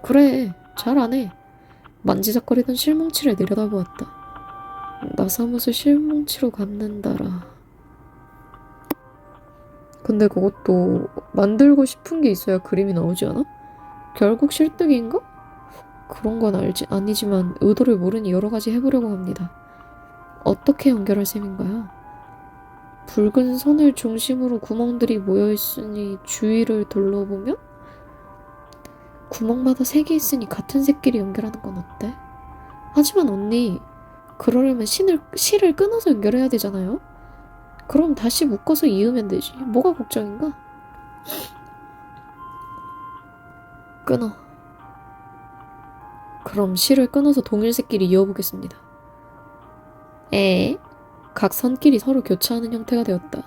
그래, 잘 아네. 만지작거리던 실뭉치를 내려다보았다. 나사못을 실뭉치로 감는다라. 근데 그것도 만들고 싶은 게 있어야 그림이 나오지 않아? 결국 실뜨기인가? 그런 건 아니지만 의도를 모르니 여러 가지 해보려고 합니다. 어떻게 연결할 셈인가요? 붉은 선을 중심으로 구멍들이 모여있으니 주위를 둘러보면? 구멍마다 3개 있으니 같은 색끼리 연결하는 건 어때? 하지만 언니, 그러려면 실을 끊어서 연결해야 되잖아요? 그럼 다시 묶어서 이으면 되지. 뭐가 걱정인가? 끊어. 그럼 실을 끊어서 동일색끼리 이어보겠습니다. 각 선끼리 서로 교차하는 형태가 되었다.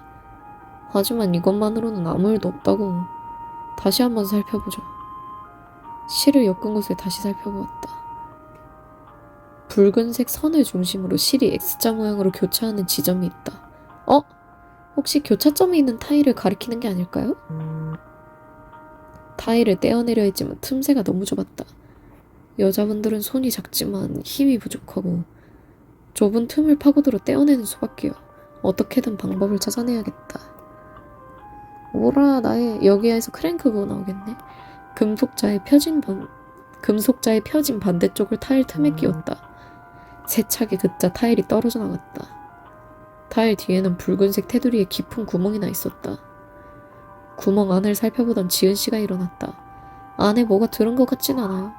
하지만 이것만으로는 아무 일도 없다고. 다시 한번 살펴보죠. 실을 엮은 곳을 다시 살펴보았다. 붉은색 선을 중심으로 실이 X자 모양으로 교차하는 지점이 있다. 혹시 교차점이 있는 타일을 가리키는 게 아닐까요? 타일을 떼어내려 했지만 틈새가 너무 좁았다. 여자분들은 손이 작지만 힘이 부족하고 좁은 틈을 파고들어 떼어내는 수밖에요. 어떻게든 방법을 찾아내야겠다. 여기에서 크랭크 그거 나오겠네. 금속자의 펴진 반대쪽을 타일 틈에 끼웠다. 세차게 긋자 타일이 떨어져 나갔다. 타일 뒤에는 붉은색 테두리에 깊은 구멍이 나 있었다. 구멍 안을 살펴보던 지은 씨가 일어났다. 안에 뭐가 들은 것 같진 않아요.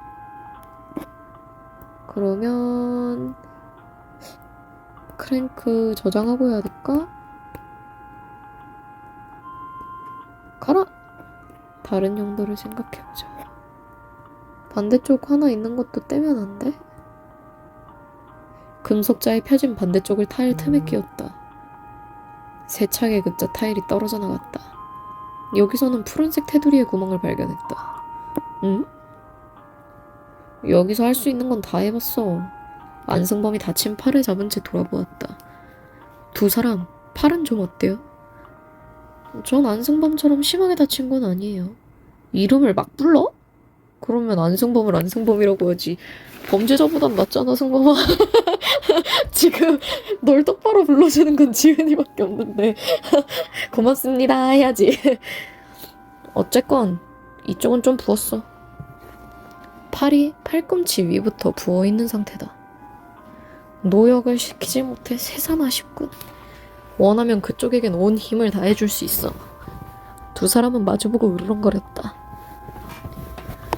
그러면 크랭크 저장하고 해야 될까? 가라! 다른 용도를 생각해보자. 반대쪽 하나 있는 것도 떼면 안 돼? 금속자에 펴진 반대쪽을 타일 틈에 끼웠다. 세차게 긋자 타일이 떨어져 나갔다. 여기서는 푸른색 테두리의 구멍을 발견했다. 응? 여기서 할 수 있는 건 다 해봤어. 안승범이 다친 팔을 잡은 채 돌아보았다. 두 사람, 팔은 좀 어때요? 전 안승범처럼 심하게 다친 건 아니에요. 이름을 막 불러? 그러면 안승범을 안승범이라고 하지. 범죄자보단 낫잖아, 승범아. 지금 널 똑바로 불러주는 건 지은이밖에 없는데. 고맙습니다 해야지. 어쨌건 이쪽은 좀 부었어. 팔이 팔꿈치 위부터 부어있는 상태다. 노역을 시키지 못해 새삼 아쉽군. 원하면 그쪽에겐 온 힘을 다해줄 수 있어. 두 사람은 마주보고 으르렁거렸다.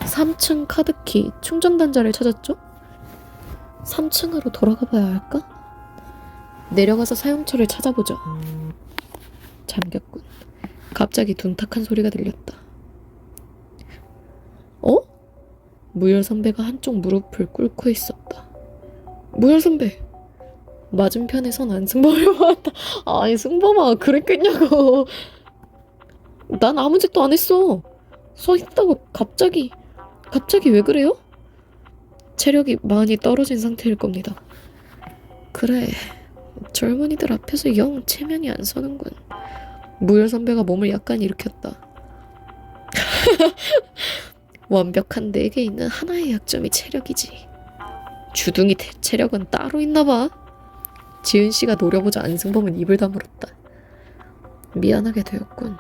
3층 카드키 충전 단자를 찾았죠? 3층으로 돌아가 봐야 할까? 내려가서 사용처를 찾아보자. 잠겼군. 갑자기 둔탁한 소리가 들렸다. 어? 무열 선배가 한쪽 무릎을 꿇고 있었다. 무열 선배! 맞은편에 선 안승범을 보았다. 아니 승범아 그랬겠냐고. 난 아무 짓도 안 했어. 서 있다고 갑자기 왜 그래요? 체력이 많이 떨어진 상태일 겁니다. 그래, 젊은이들 앞에서 영 체면이 안 서는군. 무열 선배가 몸을 약간 일으켰다. 완벽한 내게 있는 하나의 약점이 체력이지. 주둥이 체력은 따로 있나 봐. 지은 씨가 노려보자 안승범은 입을 다물었다. 미안하게 되었군.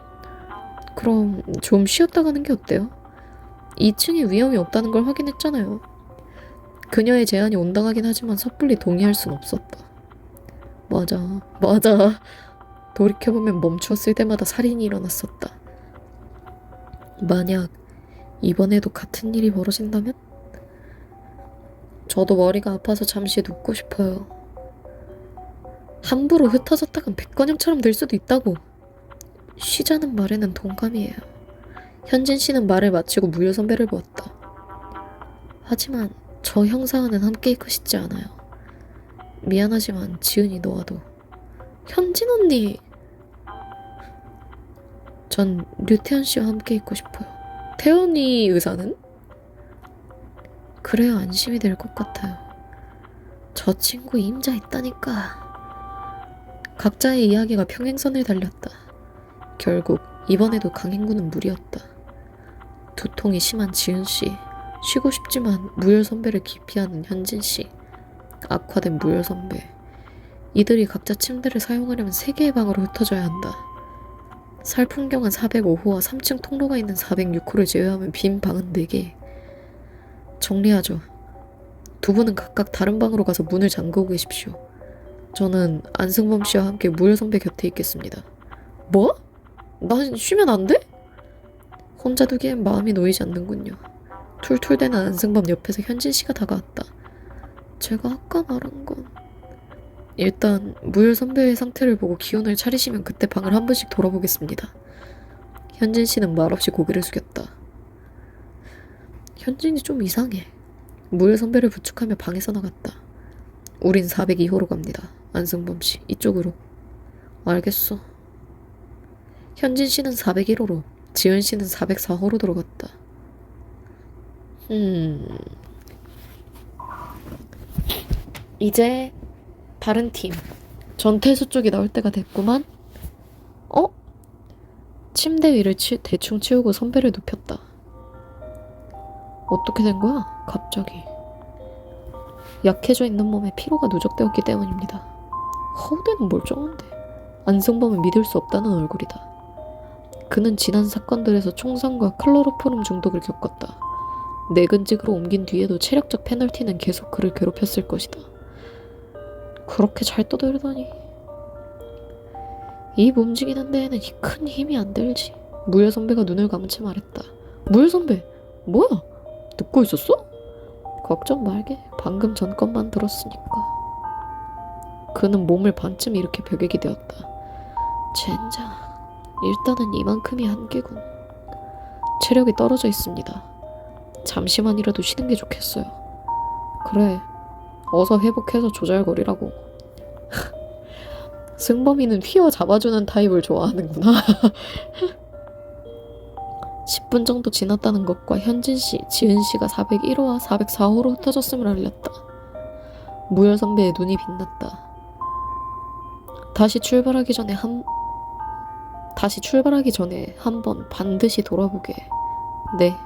그럼 좀 쉬었다 가는 게 어때요? 2층에 위험이 없다는 걸 확인했잖아요. 그녀의 제안이 온당하긴 하지만 섣불리 동의할 순 없었다. 맞아. 돌이켜보면 멈추었을 때마다 살인이 일어났었다. 만약 이번에도 같은 일이 벌어진다면? 저도 머리가 아파서 잠시 눕고 싶어요. 함부로 흩어졌다간 백건영처럼 될 수도 있다고. 쉬자는 말에는 동감이에요. 현진 씨는 말을 마치고 무열 선배를 보았다. 하지만 저 형사와는 함께 있고 싶지 않아요. 미안하지만 지은이 너와도. 현진 언니! 전 류태현 씨와 함께 있고 싶어요. 태연이 의사는? 그래야 안심이 될 것 같아요. 저 친구 임자 있다니까. 각자의 이야기가 평행선을 달렸다. 결국 이번에도 강행군은 무리였다. 두통이 심한 지은씨, 쉬고 싶지만 무열 선배를 기피하는 현진씨, 악화된 무열 선배. 이들이 각자 침대를 사용하려면 3개의 방으로 흩어져야 한다. 살풍경은 405호와 3층 통로가 있는 406호를 제외하면 빈 방은 4개. 정리하죠. 두 분은 각각 다른 방으로 가서 문을 잠그고 계십시오. 저는 안승범 씨와 함께 무열 선배 곁에 있겠습니다. 뭐? 난 쉬면 안 돼? 혼자 두기엔 마음이 놓이지 않는군요. 툴툴대는 안승범 옆에서 현진 씨가 다가왔다. 제가 아까 말한 건... 일단 무열 선배의 상태를 보고 기운을 차리시면 그때 방을 한 번씩 돌아보겠습니다. 현진 씨는 말없이 고개를 숙였다. 현진이 좀 이상해. 무열 선배를 부축하며 방에서 나갔다. 우린 402호로 갑니다. 안승범 씨, 이쪽으로. 알겠어. 현진 씨는 401호로, 지은 씨는 404호로 들어갔다. 이제 다른 팀. 전태수 쪽이 나올 때가 됐구만. 침대 위를 대충 치우고 선배를 눕혔다. 어떻게 된 거야? 갑자기. 약해져 있는 몸에 피로가 누적되었기 때문입니다. 허우대는 멀쩡한데 안승범은 믿을 수 없다는 얼굴이다. 그는 지난 사건들에서 총상과 클로로포름 중독을 겪었다. 내근직으로 옮긴 뒤에도 체력적 페널티는 계속 그를 괴롭혔을 것이다. 그렇게 잘 떠들다니. 입 움직이는 데에는 큰 힘이 안 들지. 무열 선배가 눈을 감은 채 말했다. 무열 선배, 뭐야? 듣고 있었어? 걱정 말게. 방금 전 것만 들었으니까. 그는 몸을 반쯤 일으켜 벽에 기대었다. 젠장, 일단은 이만큼이 한계군. 체력이 떨어져 있습니다. 잠시만이라도 쉬는 게 좋겠어요. 그래, 어서 회복해서 조잘거리라고. 승범이는 휘어잡아주는 타입을 좋아하는구나. 10분 정도 지났다는 것과 현진씨, 지은씨가 401호와 404호로 흩어졌음을 알렸다. 무열 선배의 눈이 빛났다. 다시 출발하기 전에 한 번 반드시 돌아보게. 네.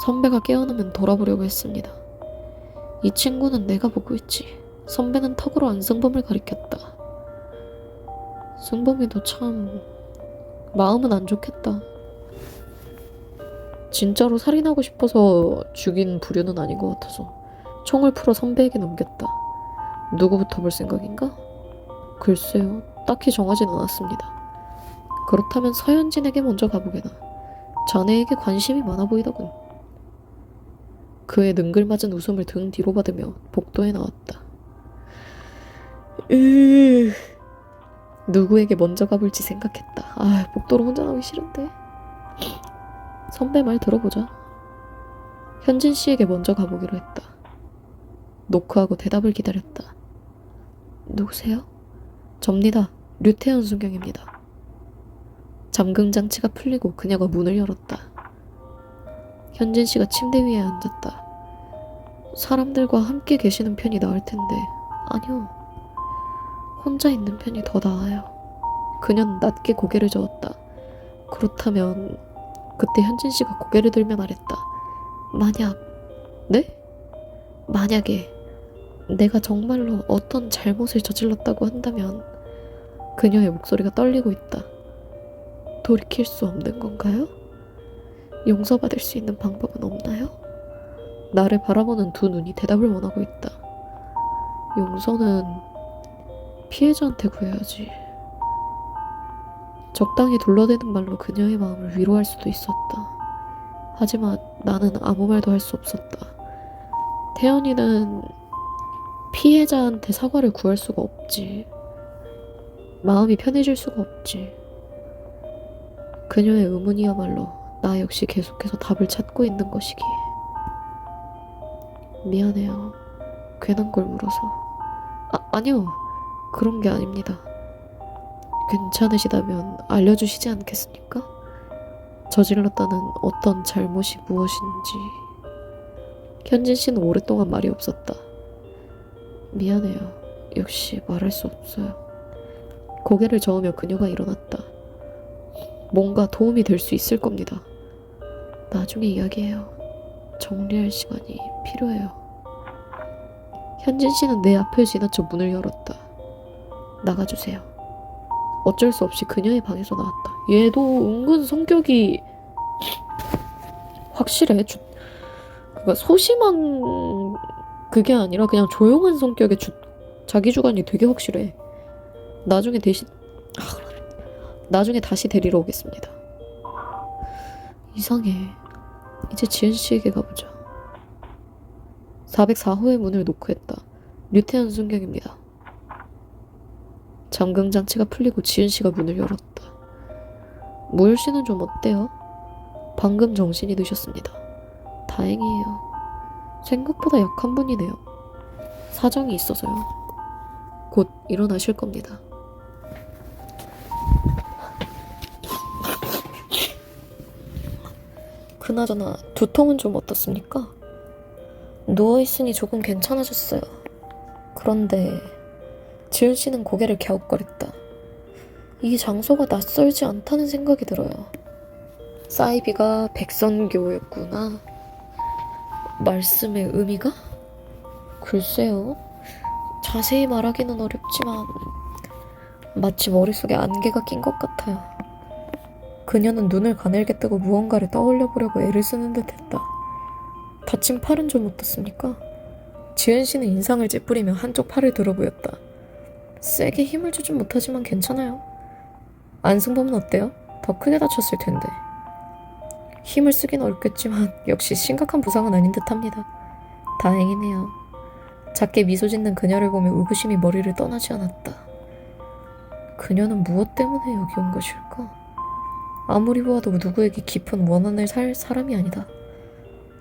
선배가 깨어나면 돌아보려고 했습니다. 이 친구는 내가 보고 있지. 선배는 턱으로 안승범을 가리켰다. 승범이도 참 마음은 안 좋겠다. 진짜로 살인하고 싶어서 죽인 부류는 아닌 것 같아서 총을 풀어 선배에게 넘겼다. 누구부터 볼 생각인가? 글쎄요, 딱히 정하진 않았습니다. 그렇다면 서현진에게 먼저 가보게나. 자네에게 관심이 많아 보이더군. 그의 능글맞은 웃음을 등 뒤로 받으며 복도에 나왔다. 누구에게 먼저 가볼지 생각했다. 복도로 혼자 나오기 싫은데. 선배 말 들어보자. 현진 씨에게 먼저 가보기로 했다. 노크하고 대답을 기다렸다. 누구세요? 접니다. 류태현 순경입니다. 잠금 장치가 풀리고 그녀가 문을 열었다. 현진 씨가 침대 위에 앉았다. 사람들과 함께 계시는 편이 나을 텐데. 아니요. 혼자 있는 편이 더 나아요. 그녀는 낮게 고개를 저었다. 그렇다면 그때 현진 씨가 고개를 들며 말했다. 네? 만약에 내가 정말로 어떤 잘못을 저질렀다고 한다면. 그녀의 목소리가 떨리고 있다. 돌이킬 수 없는 건가요? 용서받을 수 있는 방법은 없나요? 나를 바라보는 두 눈이 대답을 원하고 있다. 용서는 피해자한테 구해야지. 적당히 둘러대는 말로 그녀의 마음을 위로할 수도 있었다. 하지만 나는 아무 말도 할 수 없었다. 태연이는 피해자한테 사과를 구할 수가 없지. 마음이 편해질 수가 없지. 그녀의 의문이야말로 나 역시 계속해서 답을 찾고 있는 것이기에. 미안해요. 괜한 걸 물어서. 아니요. 그런 게 아닙니다. 괜찮으시다면 알려주시지 않겠습니까? 저질렀다는 어떤 잘못이 무엇인지. 현진 씨는 오랫동안 말이 없었다. 미안해요. 역시 말할 수 없어요. 고개를 저으며 그녀가 일어났다. 뭔가 도움이 될 수 있을 겁니다. 나중에 이야기해요. 정리할 시간이 필요해요. 현진 씨는 내 앞을 지나쳐 문을 열었다. 나가주세요. 어쩔 수 없이 그녀의 방에서 나왔다. 얘도 은근 성격이 확실해. 그러니까 소심한 그게 아니라 그냥 조용한 성격의 자기 주관이 되게 확실해. 나중에 다시 데리러 오겠습니다. 이상해. 이제 지은 씨에게 가보자. 404호의 문을 노크했다. 류태현 순경입니다. 잠금 장치가 풀리고 지은 씨가 문을 열었다. 무열 씨는 좀 어때요? 방금 정신이 드셨습니다. 다행이에요. 생각보다 약한 분이네요. 사정이 있어서요. 곧 일어나실 겁니다. 그나저나 두통은 좀 어떻습니까? 누워있으니 조금 괜찮아졌어요. 그런데 지은 씨는 고개를 갸웃거렸다. 이 장소가 낯설지 않다는 생각이 들어요. 사이비가 백선교였구나. 말씀의 의미가? 글쎄요. 자세히 말하기는 어렵지만 마치 머릿속에 안개가 낀 것 같아요. 그녀는 눈을 가늘게 뜨고 무언가를 떠올려 보려고 애를 쓰는 듯 했다. 다친 팔은 좀 어떻습니까? 지은 씨는 인상을 찌푸리며 한쪽 팔을 들어 보였다. 세게 힘을 주진 못하지만 괜찮아요. 안승범은 어때요? 더 크게 다쳤을 텐데. 힘을 쓰긴 어렵겠지만 역시 심각한 부상은 아닌 듯합니다. 다행이네요. 작게 미소 짓는 그녀를 보며 의구심이 머리를 떠나지 않았다. 그녀는 무엇 때문에 여기 온 것일까? 아무리 보아도 누구에게 깊은 원한을 살 사람이 아니다.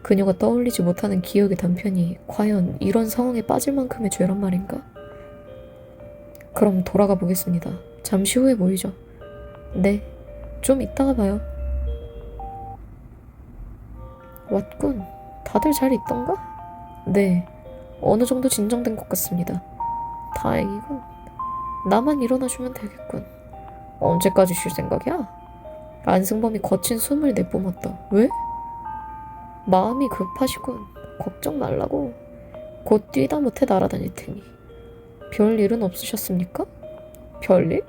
그녀가 떠올리지 못하는 기억의 단편이 과연 이런 상황에 빠질 만큼의 죄란 말인가? 그럼 돌아가 보겠습니다. 잠시 후에 모이죠. 네, 좀 이따가 봐요. 왔군. 다들 잘 있던가? 네, 어느 정도 진정된 것 같습니다. 다행이군. 나만 일어나주면 되겠군. 언제까지 쉴 생각이야? 안승범이 거친 숨을 내뿜었다. 왜? 마음이 급하시군. 걱정 말라고. 곧 뛰다 못해 날아다닐 테니. 별일은 없으셨습니까? 별일?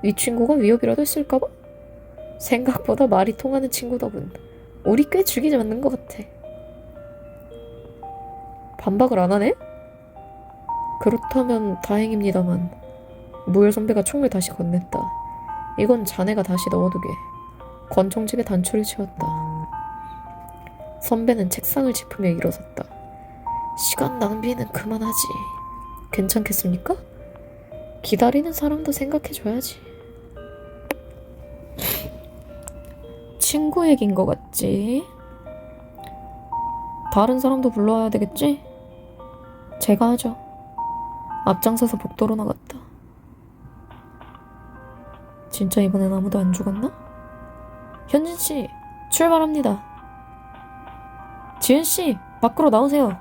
이 친구가 위협이라도 했을까봐? 생각보다 말이 통하는 친구더군. 우리 꽤 죽이지 않는 것 같아. 반박을 안 하네? 그렇다면 다행입니다만 무열 선배가 총을 다시 건넸다. 이건 자네가 다시 넣어두게. 권총집에 단추를 채웠다. 선배는 책상을 짚으며 일어섰다. 시간 낭비는 그만하지. 괜찮겠습니까? 기다리는 사람도 생각해줘야지. 친구 얘긴 것 같지? 다른 사람도 불러와야 되겠지? 제가 하죠. 앞장서서 복도로 나갔다. 진짜 이번엔 아무도 안 죽었나? 현진씨, 출발합니다. 지은씨, 밖으로 나오세요.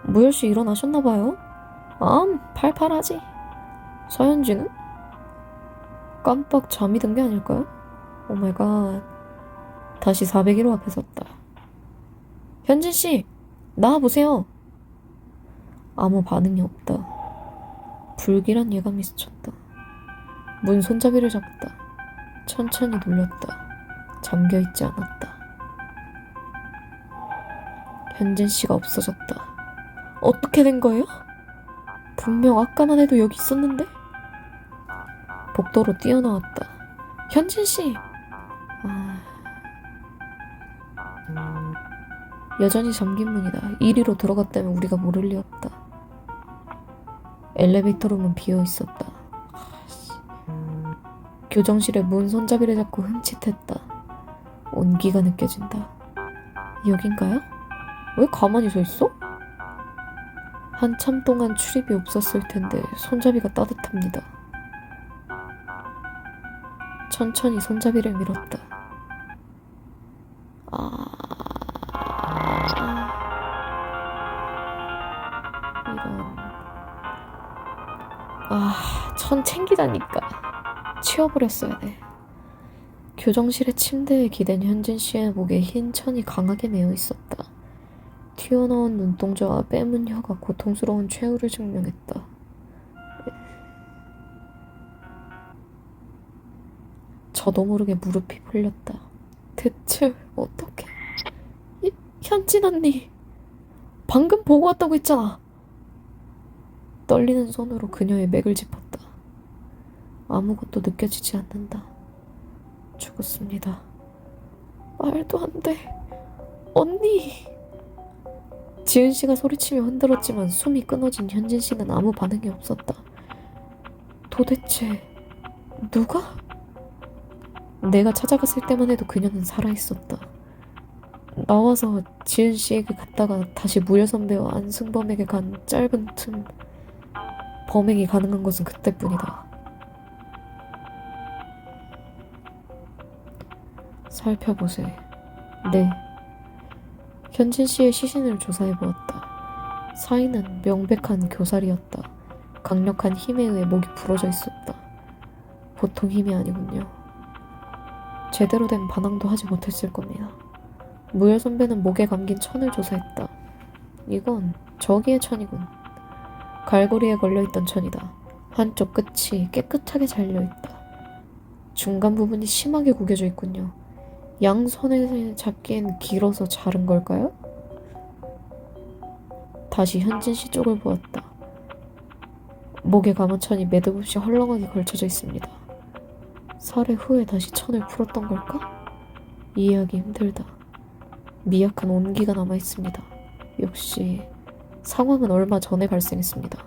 무열씨 일어나셨나봐요? 팔팔하지. 서현진은? 깜빡 잠이 든 게 아닐까요? 오마이갓. 다시 401호 앞에 섰다. 현진씨, 나와보세요. 아무 반응이 없다. 불길한 예감이 스쳤다. 문 손잡이를 잡았다. 천천히 눌렸다. 잠겨있지 않았다. 현진씨가 없어졌다. 어떻게 된 거예요? 분명 아까만 해도 여기 있었는데? 복도로 뛰어나왔다. 현진씨! 여전히 잠긴 문이다. 이리로 들어갔다면 우리가 모를 리 없다. 엘리베이터룸은 비어있었다. 교정실에 문 손잡이를 잡고 흠칫했다. 온기가 느껴진다. 여긴가요? 왜 가만히 서 있어? 한참 동안 출입이 없었을 텐데 손잡이가 따뜻합니다. 천천히 손잡이를 밀었다. 천 챙기다니까. 치워버렸어야 돼. 교정실의 침대에 기댄 현진 씨의 목에 흰 천이 강하게 매어 있었다. 튀어나온 눈동자와 빼문 혀가 고통스러운 최후를 증명했다. 저도 모르게 무릎이 풀렸다. 대체 어떻게? 현진 언니, 방금 보고 왔다고 했잖아. 떨리는 손으로 그녀의 맥을 짚었다. 아무것도 느껴지지 않는다. 죽었습니다. 말도 안 돼. 언니! 지은 씨가 소리치며 흔들었지만 숨이 끊어진 현진 씨는 아무 반응이 없었다. 도대체 누가? 내가 찾아갔을 때만 해도 그녀는 살아있었다. 나와서 지은 씨에게 갔다가 다시 무열 선배와 안승범에게 간 짧은 틈, 범행이 가능한 것은 그때뿐이다. 살펴보세. 네. 현진 씨의 시신을 조사해보았다. 사인은 명백한 교살이었다. 강력한 힘에 의해 목이 부러져 있었다. 보통 힘이 아니군요. 제대로 된 반항도 하지 못했을 겁니다. 무열 선배는 목에 감긴 천을 조사했다. 이건 저기의 천이군. 갈고리에 걸려있던 천이다. 한쪽 끝이 깨끗하게 잘려있다. 중간 부분이 심하게 구겨져 있군요. 양손에 잡기엔 길어서 자른 걸까요? 다시 현진 씨 쪽을 보았다. 목에 감은 천이 매듭없이 헐렁하게 걸쳐져 있습니다. 살해 후에 다시 천을 풀었던 걸까? 이해하기 힘들다. 미약한 온기가 남아있습니다. 역시 상황은 얼마 전에 발생했습니다.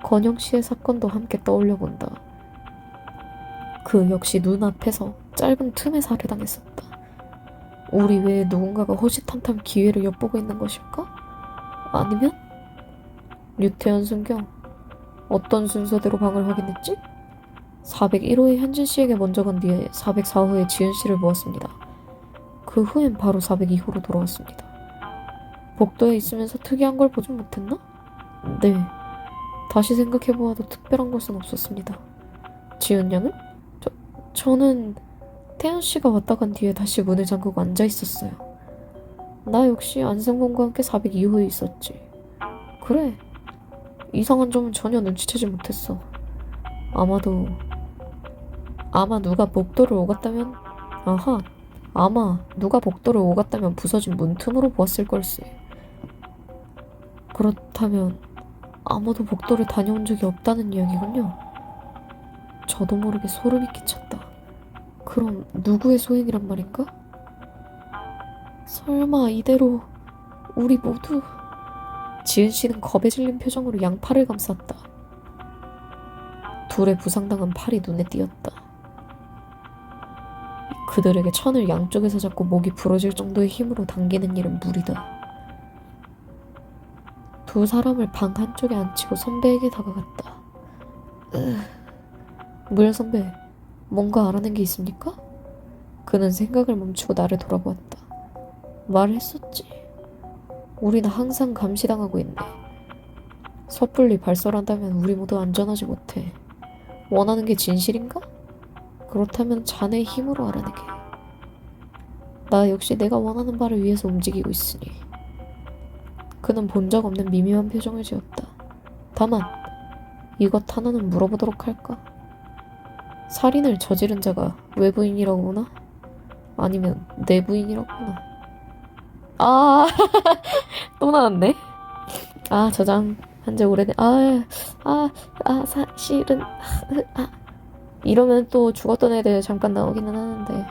건영 씨의 사건도 함께 떠올려본다. 그 역시 눈앞에서 짧은 틈에 살해당했었다. 우리 외에 누군가가 호시탐탐 기회를 엿보고 있는 것일까? 아니면 류태현, 순경 어떤 순서대로 방을 확인했지? 401호의 현진 씨에게 먼저 간 뒤에 404호의 지은 씨를 모았습니다. 그 후엔 바로 402호로 돌아왔습니다. 복도에 있으면서 특이한 걸 보진 못했나? 네. 다시 생각해보아도 특별한 것은 없었습니다. 지은 양은? 저는 태연 씨가 왔다 간 뒤에 다시 문을 잠그고 앉아 있었어요. 나 역시 안승범과 함께 402호에 있었지. 그래. 이상한 점은 전혀 눈치채지 못했어. 아마 누가 복도를 오갔다면, 아마 누가 복도를 오갔다면 부서진 문틈으로 보았을 걸세. 그렇다면 아무도 복도를 다녀온 적이 없다는 이야기군요. 저도 모르게 소름이 끼쳤다. 그럼 누구의 소행이란 말인가? 설마 이대로 우리 모두... 지은 씨는 겁에 질린 표정으로 양팔을 감쌌다. 둘의 부상당한 팔이 눈에 띄었다. 그들에게 천을 양쪽에서 잡고 목이 부러질 정도의 힘으로 당기는 일은 무리다. 두 사람을 방 한쪽에 앉히고 선배에게 다가갔다. 무열 선배, 뭔가 알아낸 게 있습니까? 그는 생각을 멈추고 나를 돌아보았다. 말했었지. 우리는 항상 감시당하고 있네. 섣불리 발설한다면 우리 모두 안전하지 못해. 원하는 게 진실인가? 그렇다면 자네의 힘으로 알아내게. 나 역시 내가 원하는 바를 위해서 움직이고 있으니. 그는 본 적 없는 미묘한 표정을 지었다. 다만 이것 하나는 물어보도록 할까? 살인을 저지른 자가 외부인이라고 보나? 아니면 내부인이라고 보나? 또 나왔네. 저장 한지 오래된. 사실은 이러면 또 죽었던 애들 잠깐 나오기는 하는데.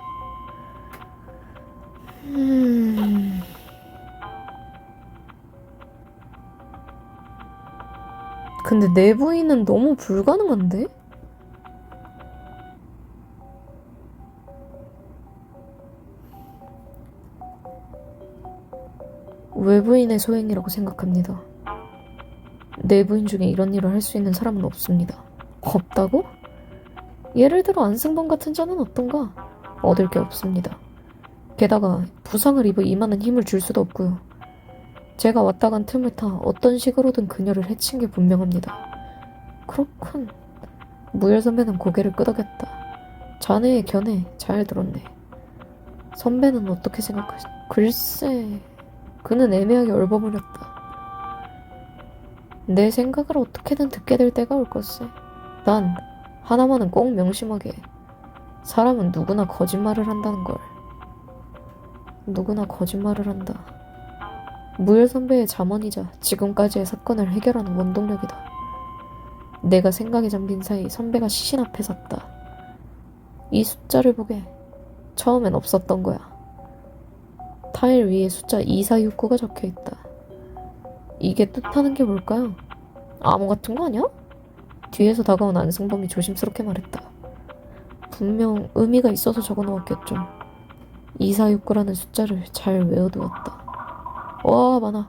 근데 내부인은 너무 불가능한데? 외부인의 소행이라고 생각합니다. 내부인 중에 이런 일을 할 수 있는 사람은 없습니다. 없다고? 예를 들어 안승범 같은 자는 어떤가? 얻을 게 없습니다. 게다가 부상을 입어 이만한 힘을 줄 수도 없고요. 제가 왔다 간 틈을 타 어떤 식으로든 그녀를 해친 게 분명합니다. 그렇군. 무열 선배는 고개를 끄덕였다. 자네의 견해 잘 들었네. 선배는 어떻게 생각하시... 글쎄... 그는 애매하게 얼버무렸다. 내 생각을 어떻게든 듣게 될 때가 올 것세. 난 하나만은 꼭 명심하게. 사람은 누구나 거짓말을 한다는 걸. 누구나 거짓말을 한다. 무열 선배의 잠언이자 지금까지의 사건을 해결하는 원동력이다. 내가 생각에 잠긴 사이 선배가 시신 앞에 섰다. 이 숫자를 보게. 처음엔 없었던 거야. 타일 위에 숫자 2469가 적혀있다. 이게 뜻하는 게 뭘까요? 암호 같은 거 아니야? 뒤에서 다가온 안승범이 조심스럽게 말했다. 분명 의미가 있어서 적어놓았겠죠. 2469라는 숫자를 잘 외워두었다. 와, 많아.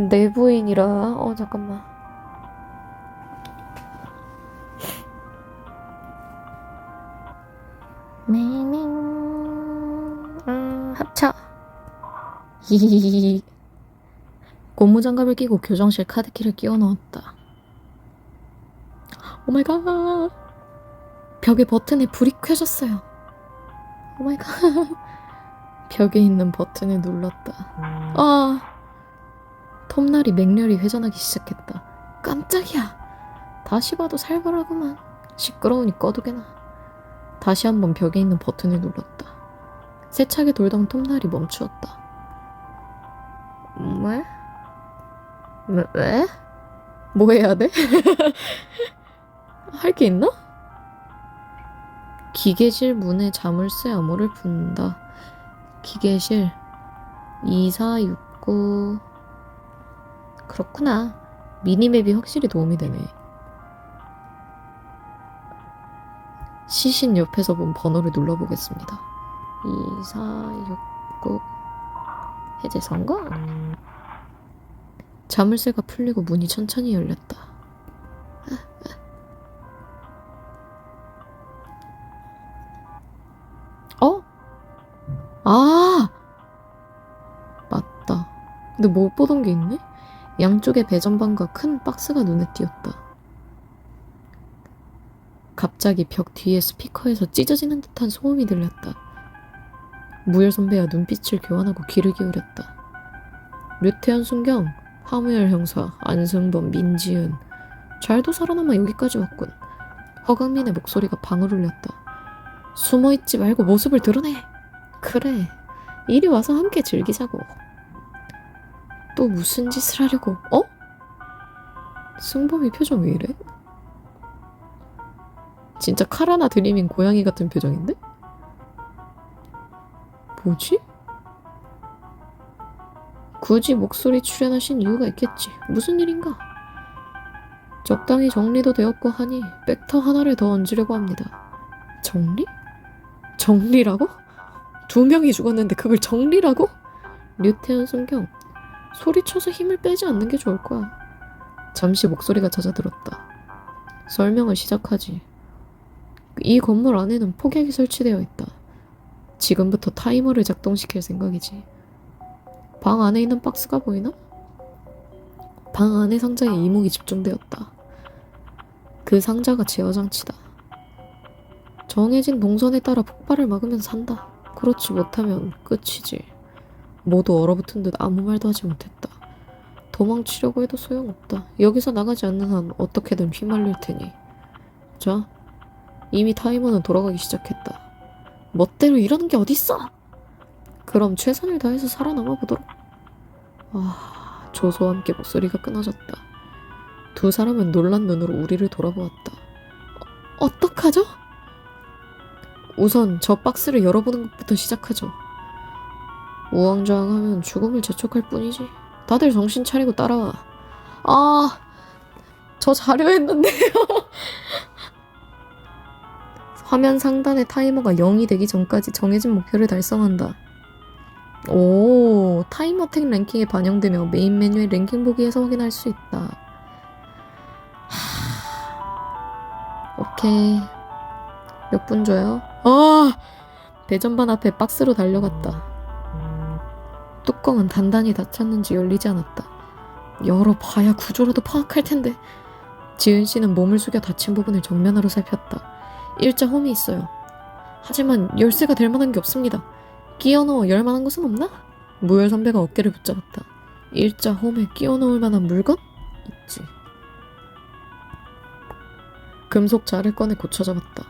내부인이라. 잠깐만. 합차. 히히히히. 고무장갑을 끼고 교정실 카드키를 끼워 넣었다. 오마이갓. 벽에 버튼에 불이 켜졌어요. 오마이갓. 벽에 있는 버튼을 눌렀다. 톱날이 맹렬히 회전하기 시작했다. 깜짝이야. 다시 봐도 살벌하구만. 시끄러우니 꺼두게나. 다시 한번 벽에 있는 버튼을 눌렀다. 세차게 돌던 톱날이 멈추었다. 왜? 뭐 해야 돼? 할 게 있나? 기계실 문에 자물쇠 암호를 푼다. 기계실 2469. 그렇구나. 미니맵이 확실히 도움이 되네. 시신 옆에서 본 번호를 눌러보겠습니다. 2469 해제 성공. 자물쇠가 풀리고 문이 천천히 열렸다. 어? 아! 맞다. 근데 못 보던 게 있네? 양쪽에 배전반과 큰 박스가 눈에 띄었다. 갑자기 벽 뒤에 스피커에서 찢어지는 듯한 소음이 들렸다. 무열 선배와 눈빛을 교환하고 귀를 기울였다. 류태현 순경, 하무열 형사, 안승범, 민지은. 잘도 살아남아 여기까지 왔군. 허강민의 목소리가 방울 울렸다. 숨어있지 말고 모습을 드러내. 그래, 이리 와서 함께 즐기자고. 또 무슨 짓을 하려고? 어? 승범이 표정 왜 이래? 진짜 칼 하나 들이민 고양이 같은 표정인데? 뭐지? 굳이 목소리 출연하신 이유가 있겠지. 무슨 일인가? 적당히 정리도 되었고 하니 백터 하나를 더 얹으려고 합니다. 정리? 정리라고? 2명이 죽었는데 그걸 정리라고? 류태현 순경, 소리쳐서 힘을 빼지 않는 게 좋을 거야. 잠시 목소리가 잦아들었다. 설명을 시작하지. 이 건물 안에는 폭약이 설치되어 있다. 지금부터 타이머를 작동시킬 생각이지. 방 안에 있는 박스가 보이나? 방 안의 상자에 이목이 집중되었다. 그 상자가 제어장치다. 정해진 동선에 따라 폭발을 막으면 산다. 그렇지 못하면 끝이지. 모두 얼어붙은 듯 아무 말도 하지 못했다. 도망치려고 해도 소용없다. 여기서 나가지 않는 한 어떻게든 휘말릴 테니. 자, 이미 타이머는 돌아가기 시작했다. 멋대로 이러는 게 어딨어? 그럼 최선을 다해서 살아남아 보도록. 조소와 함께 목소리가 끊어졌다. 두 사람은 놀란 눈으로 우리를 돌아보았다. 어떡하죠? 우선 저 박스를 열어보는 것부터 시작하죠. 우왕좌왕하면 죽음을 재촉할 뿐이지. 다들 정신 차리고 따라와. 저 자려 했는데요. 화면 상단의 타이머가 0이 되기 전까지 정해진 목표를 달성한다. 오, 타이머 택 랭킹에 반영되며 메인 메뉴의 랭킹 보기에서 확인할 수 있다. 오케이. 몇 분 줘요? 배전반 앞에 박스로 달려갔다. 뚜껑은 단단히 닫혔는지 열리지 않았다. 열어봐야 구조라도 파악할 텐데. 지은 씨는 몸을 숙여 닫힌 부분을 정면으로 살폈다. 일자 홈이 있어요. 하지만 열쇠가 될 만한 게 없습니다. 끼워 넣어 열 만한 것은 없나? 무열 선배가 어깨를 붙잡았다. 일자 홈에 끼워 넣을 만한 물건? 있지. 금속 자를 꺼내 고쳐 잡았다.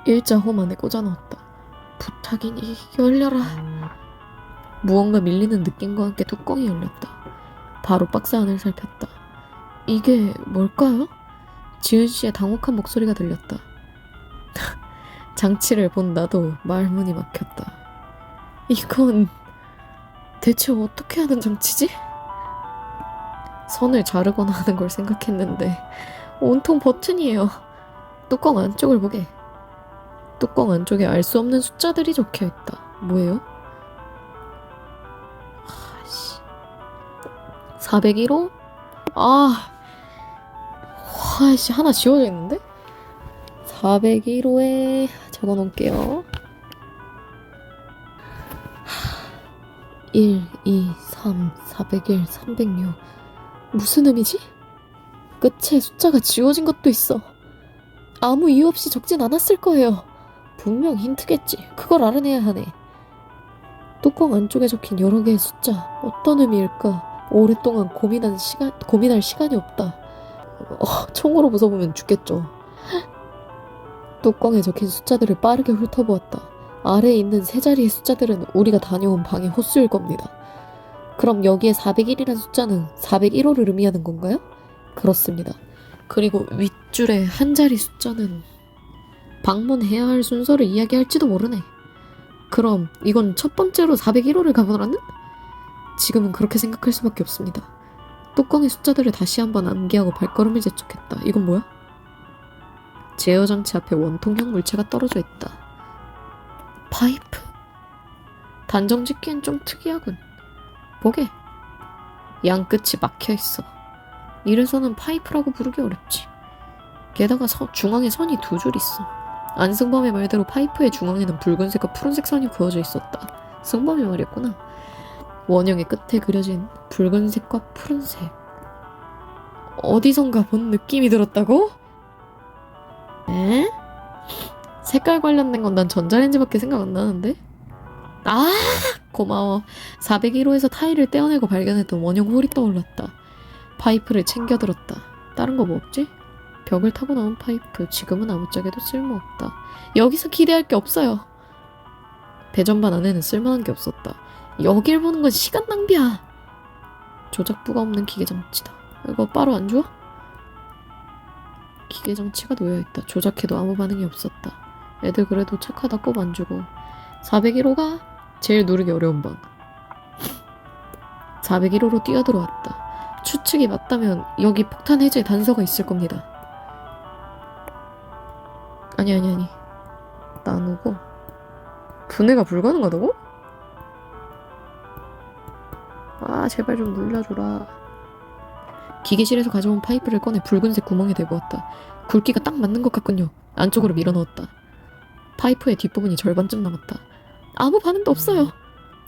일자 홈 안에 꽂아 넣었다. 부탁이니 열려라. 무언가 밀리는 느낌과 함께 뚜껑이 열렸다. 바로 박스 안을 살폈다. 이게 뭘까요? 지은 씨의 당혹한 목소리가 들렸다. 장치를 본 나도 말문이 막혔다. 이건 대체 어떻게 하는 장치지? 선을 자르거나 하는 걸 생각했는데 온통 버튼이에요. 뚜껑 안쪽을 보게. 뚜껑 안쪽에 알 수 없는 숫자들이 적혀있다. 뭐예요? 401호? 하나 지워져 있는데? 401호에 적어 놓을게요. 1, 2, 3, 401, 306. 무슨 의미지? 끝에 숫자가 지워진 것도 있어. 아무 이유 없이 적진 않았을 거예요. 분명 힌트겠지. 그걸 알아내야 하네. 뚜껑 안쪽에 적힌 여러 개의 숫자. 어떤 의미일까? 오랫동안 고민할 시간이 없다. 총으로 부숴보면 죽겠죠. 뚜껑에 적힌 숫자들을 빠르게 훑어보았다. 아래에 있는 세 자리의 숫자들은 우리가 다녀온 방의 호수일 겁니다. 그럼 여기에 401이라는 숫자는 401호를 의미하는 건가요? 그렇습니다. 그리고 윗줄의 한 자리 숫자는 방문해야 할 순서를 이야기할지도 모르네. 그럼 이건 첫 번째로 401호를 가보라는? 지금은 그렇게 생각할 수밖에 없습니다. 뚜껑의 숫자들을 다시 한번 암기하고 발걸음을 재촉했다. 이건 뭐야? 제어 장치 앞에 원통형 물체가 떨어져 있다. 파이프? 단정 짓기엔 좀 특이하군. 보게. 양 끝이 막혀 있어. 이래서는 파이프라고 부르기 어렵지. 게다가 중앙에 선이 두 줄 있어. 안승범의 말대로 파이프의 중앙에는 붉은색과 푸른색 선이 그어져 있었다. 승범이 말이었구나. 원형의 끝에 그려진 붉은색과 푸른색. 어디선가 본 느낌이 들었다고? 에? 색깔 관련된 건 난 전자레인지밖에 생각 안 나는데? 아! 고마워. 401호에서 타일을 떼어내고 발견했던 원형 홀이 떠올랐다. 파이프를 챙겨들었다. 다른 거 뭐 없지? 벽을 타고 나온 파이프. 지금은 아무짝에도 쓸모없다. 여기서 기대할 게 없어요. 배전반 안에는 쓸만한 게 없었다. 여길 보는 건 시간 낭비야. 조작부가 없는 기계장치다. 이거 바로 안 줘? 기계장치가 놓여있다. 조작해도 아무 반응이 없었다. 애들 그래도 착하다 꼭 안 주고. 401호가 제일 누르기 어려운 방. 401호로 뛰어들어왔다. 추측이 맞다면 여기 폭탄 해제 단서가 있을 겁니다. 아니. 나누고 분해가 불가능하다고? 아 제발 좀 눌려줘라. 기계실에서 가져온 파이프를 꺼내 붉은색 구멍에 대보았다. 굵기가 딱 맞는 것 같군요. 안쪽으로 밀어넣었다. 파이프의 뒷부분이 절반쯤 남았다. 아무 반응도 없어요.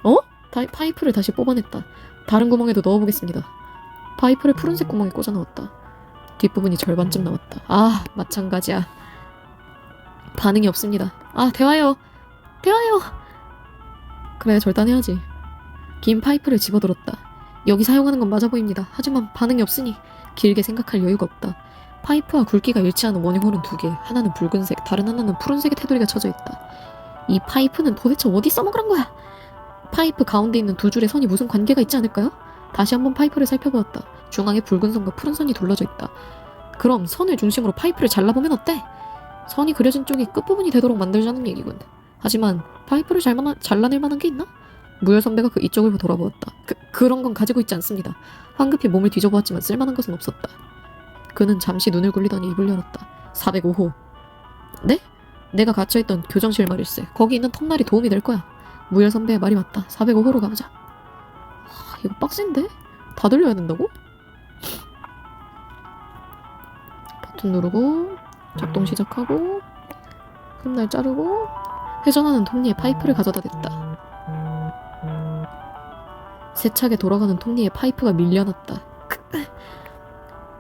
어? 파이프를 다시 뽑아냈다. 다른 구멍에도 넣어보겠습니다. 파이프를 푸른색 구멍에 꽂아 넣었다. 뒷부분이 절반쯤 남았다. 아 마찬가지야. 반응이 없습니다. 아 대화요. 그래 절단해야지. 긴 파이프를 집어들었다. 여기 사용하는 건 맞아 보입니다. 하지만 반응이 없으니 길게 생각할 여유가 없다. 파이프와 굵기가 일치하는 원형홀은 2개. 하나는 붉은색, 다른 하나는 푸른색의 테두리가 쳐져 있다. 이 파이프는 도대체 어디 써먹으란 거야? 파이프 가운데 있는 2줄의 선이 무슨 관계가 있지 않을까요? 다시 한번 파이프를 살펴보았다. 중앙에 붉은 선과 푸른 선이 둘러져 있다. 그럼 선을 중심으로 파이프를 잘라보면 어때? 선이 그려진 쪽이 끝부분이 되도록 만들자는 얘기군. 하지만 파이프를 잘라낼 만한 게 있나? 무열 선배가 이쪽을 돌아보았다. 그런 건 가지고 있지 않습니다. 황급히 몸을 뒤져보았지만 쓸만한 것은 없었다. 그는 잠시 눈을 굴리더니 입을 열었다. 405호. 네? 내가 갇혀있던 교정실 말일세. 거기 있는 턱날이 도움이 될 거야. 무열 선배의 말이 맞다. 405호로 가보자. 이거 빡센데? 다 들려야 된다고? 버튼 누르고 작동 시작하고 흠날 자르고 회전하는 톱니에 파이프를 가져다 댔다. 세차게 돌아가는 톱니에 파이프가 밀려났다.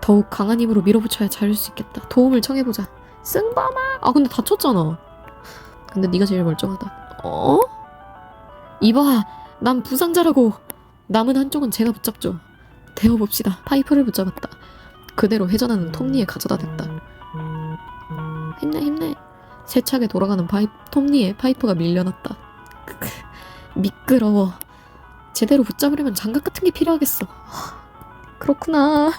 더욱 강한 힘으로 밀어붙여야 자를 수 있겠다. 도움을 청해보자. 승범아! 아 근데 다쳤잖아. 근데 네가 제일 멀쩡하다. 어? 이봐, 난 부상자라고. 남은 한쪽은 제가 붙잡죠. 대어봅시다. 파이프를 붙잡았다. 그대로 회전하는 톱니에 가져다 댔다. 힘내. 세차게 돌아가는 톱니에 파이프가 밀려났다. 미끄러워. 제대로 붙잡으려면 장갑 같은 게 필요하겠어. 그렇구나.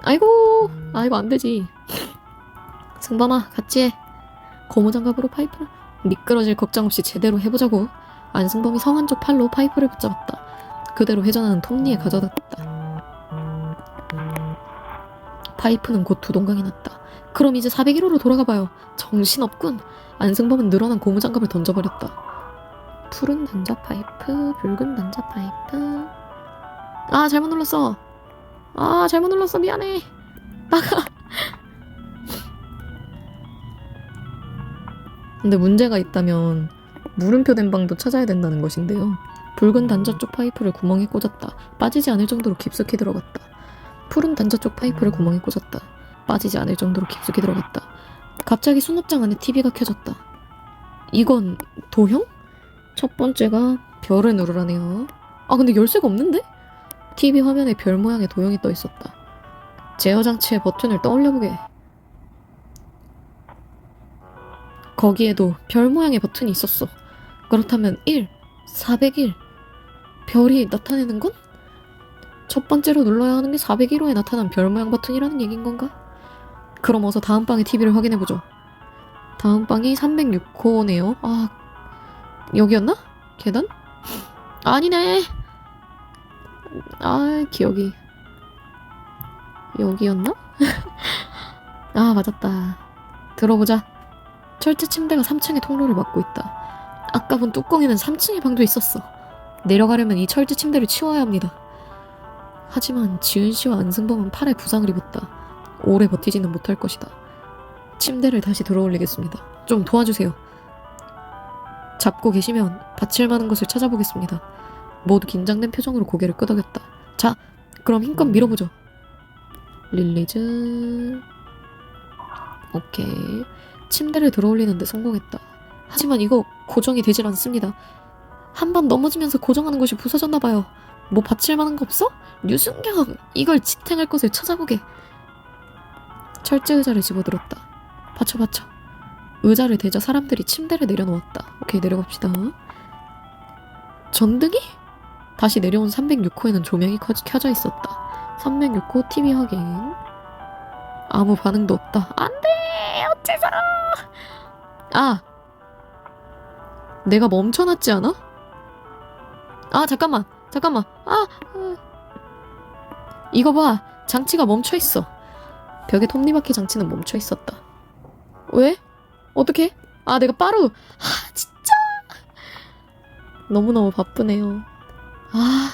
아이고 안 되지. 승범아 같이 해. 고무장갑으로 파이프를 미끄러질 걱정 없이 제대로 해보자고. 안승범이 성 한쪽 팔로 파이프를 붙잡았다. 그대로 회전하는 톱니에 가져다 댔다. 파이프는 곧 두 동강이 났다. 그럼 이제 401호로 돌아가봐요. 정신없군. 안승범은 늘어난 고무장갑을 던져버렸다. 푸른 단자 파이프, 붉은 단자 파이프. 아 잘못 눌렀어. 미안해. 나가. 근데 문제가 있다면 물음표 된 방도 찾아야 된다는 것인데요. 붉은 단자 쪽 파이프를 구멍에 꽂았다. 빠지지 않을 정도로 깊숙이 들어갔다. 푸른 단자 쪽 파이프를 구멍에 꽂았다. 빠지지 않을 정도로 깊숙이 들어갔다. 갑자기 수납장 안에 TV가 켜졌다. 이건 도형? 첫 번째가 별을 누르라네요. 아 근데 열쇠가 없는데? TV 화면에 별 모양의 도형이 떠 있었다. 제어 장치의 버튼을 떠올려보게. 거기에도 별 모양의 버튼이 있었어. 그렇다면 401. 별이 나타내는 건? 첫 번째로 눌러야 하는 게 401호에 나타난 별 모양 버튼이라는 얘기인 건가? 그럼 어서 다음 방의 TV를 확인해보죠. 다음 방이 306호네요. 아, 여기였나? 계단? 아니네. 아, 기억이. 여기였나? 아, 맞았다. 들어보자. 철제 침대가 3층의 통로를 막고 있다. 아까 본 뚜껑에는 3층의 방도 있었어. 내려가려면 이 철제 침대를 치워야 합니다. 하지만 지은 씨와 안승범은 팔에 부상을 입었다. 오래 버티지는 못할 것이다. 침대를 다시 들어올리겠습니다. 좀 도와주세요. 잡고 계시면 받칠 만한 것을 찾아보겠습니다. 모두 긴장된 표정으로 고개를 끄덕였다. 자, 그럼 힘껏 밀어보죠. 릴리즈. 오케이. 침대를 들어올리는데 성공했다. 하지만 이거 고정이 되질 않습니다. 한 번 넘어지면서 고정하는 것이 부서졌나봐요. 뭐 받칠 만한 거 없어? 류순경! 이걸 지탱할 것을 찾아보게. 철제 의자를 집어들었다. 받쳐. 의자를 대자 사람들이 침대를 내려놓았다. 오케이, 내려갑시다. 전등이? 다시 내려온 306호에는 조명이 켜져 있었다. 306호 TV 확인. 아무 반응도 없다. 안 돼! 어째서! 아! 내가 멈춰놨지 않아? 아, 잠깐만. 이거 봐. 장치가 멈춰있어. 벽에 톱니바퀴 장치는 멈춰있었다. 왜? 어떡해? 아, 내가 빠루. 아, 진짜. 너무너무 바쁘네요. 아.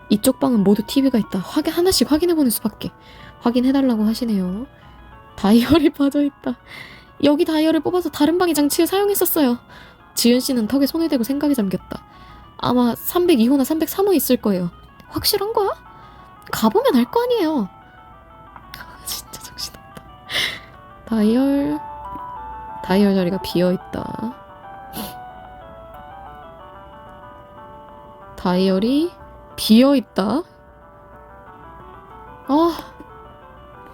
이쪽 방은 모두 TV가 있다. 하나씩 확인해보는 수밖에. 확인해달라고 하시네요. 다이얼이 빠져있다. 여기 다이얼을 뽑아서 다른 방의 장치에 사용했었어요. 지은 씨는 턱에 손을 대고 생각에 잠겼다. 아마 302호나 303호 있을 거예요. 확실한 거야? 가보면 알 거 아니에요. 진짜 정신없다. 다이얼 자리가 비어있다. 다이얼이 비어있다. 아,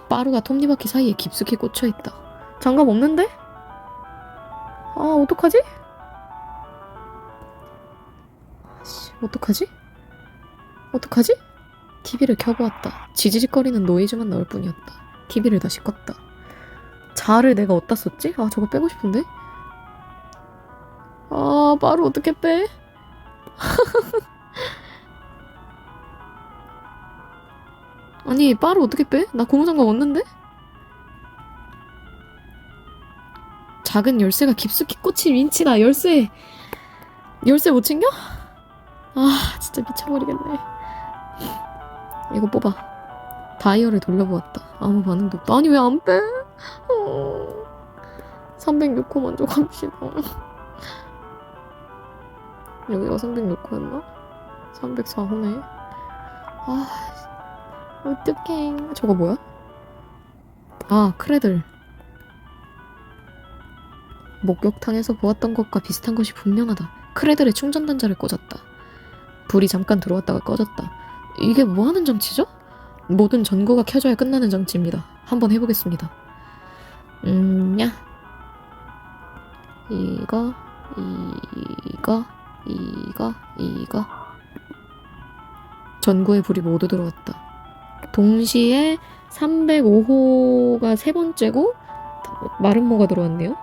빠루가 톱니바퀴 사이에 깊숙이 꽂혀있다. 장갑 없는데? 아, 어떡하지? 어떡하지? TV를 켜보았다. 지지직거리는 노이즈만 나올 뿐이었다. TV를 다시 껐다. 자를 내가 어디다 썼지? 아, 저거 빼고 싶은데? 아, 빠루 어떻게 빼? 아니, 빠루 어떻게 빼? 나 고무장갑 없는데? 작은 열쇠가 깊숙이 꽂힌 윈치다. 열쇠 못 챙겨? 아, 진짜 미쳐버리겠네. 이거 뽑아. 다이얼을 돌려보았다. 아무 반응도 없다. 아니, 왜 안 빼? 306호 먼저 갑시다. 여기가 306호였나? 304호네. 아, 어떡해. 저거 뭐야? 아, 크레들. 목욕탕에서 보았던 것과 비슷한 것이 분명하다. 크레들의 충전 단자를 꽂았다. 불이 잠깐 들어왔다가 꺼졌다. 이게 뭐하는 장치죠? 모든 전구가 켜져야 끝나는 장치입니다. 한번 해보겠습니다. 야. 이거. 전구의 불이 모두 들어왔다. 동시에 305호가 세 번째고 마름모가 들어왔네요.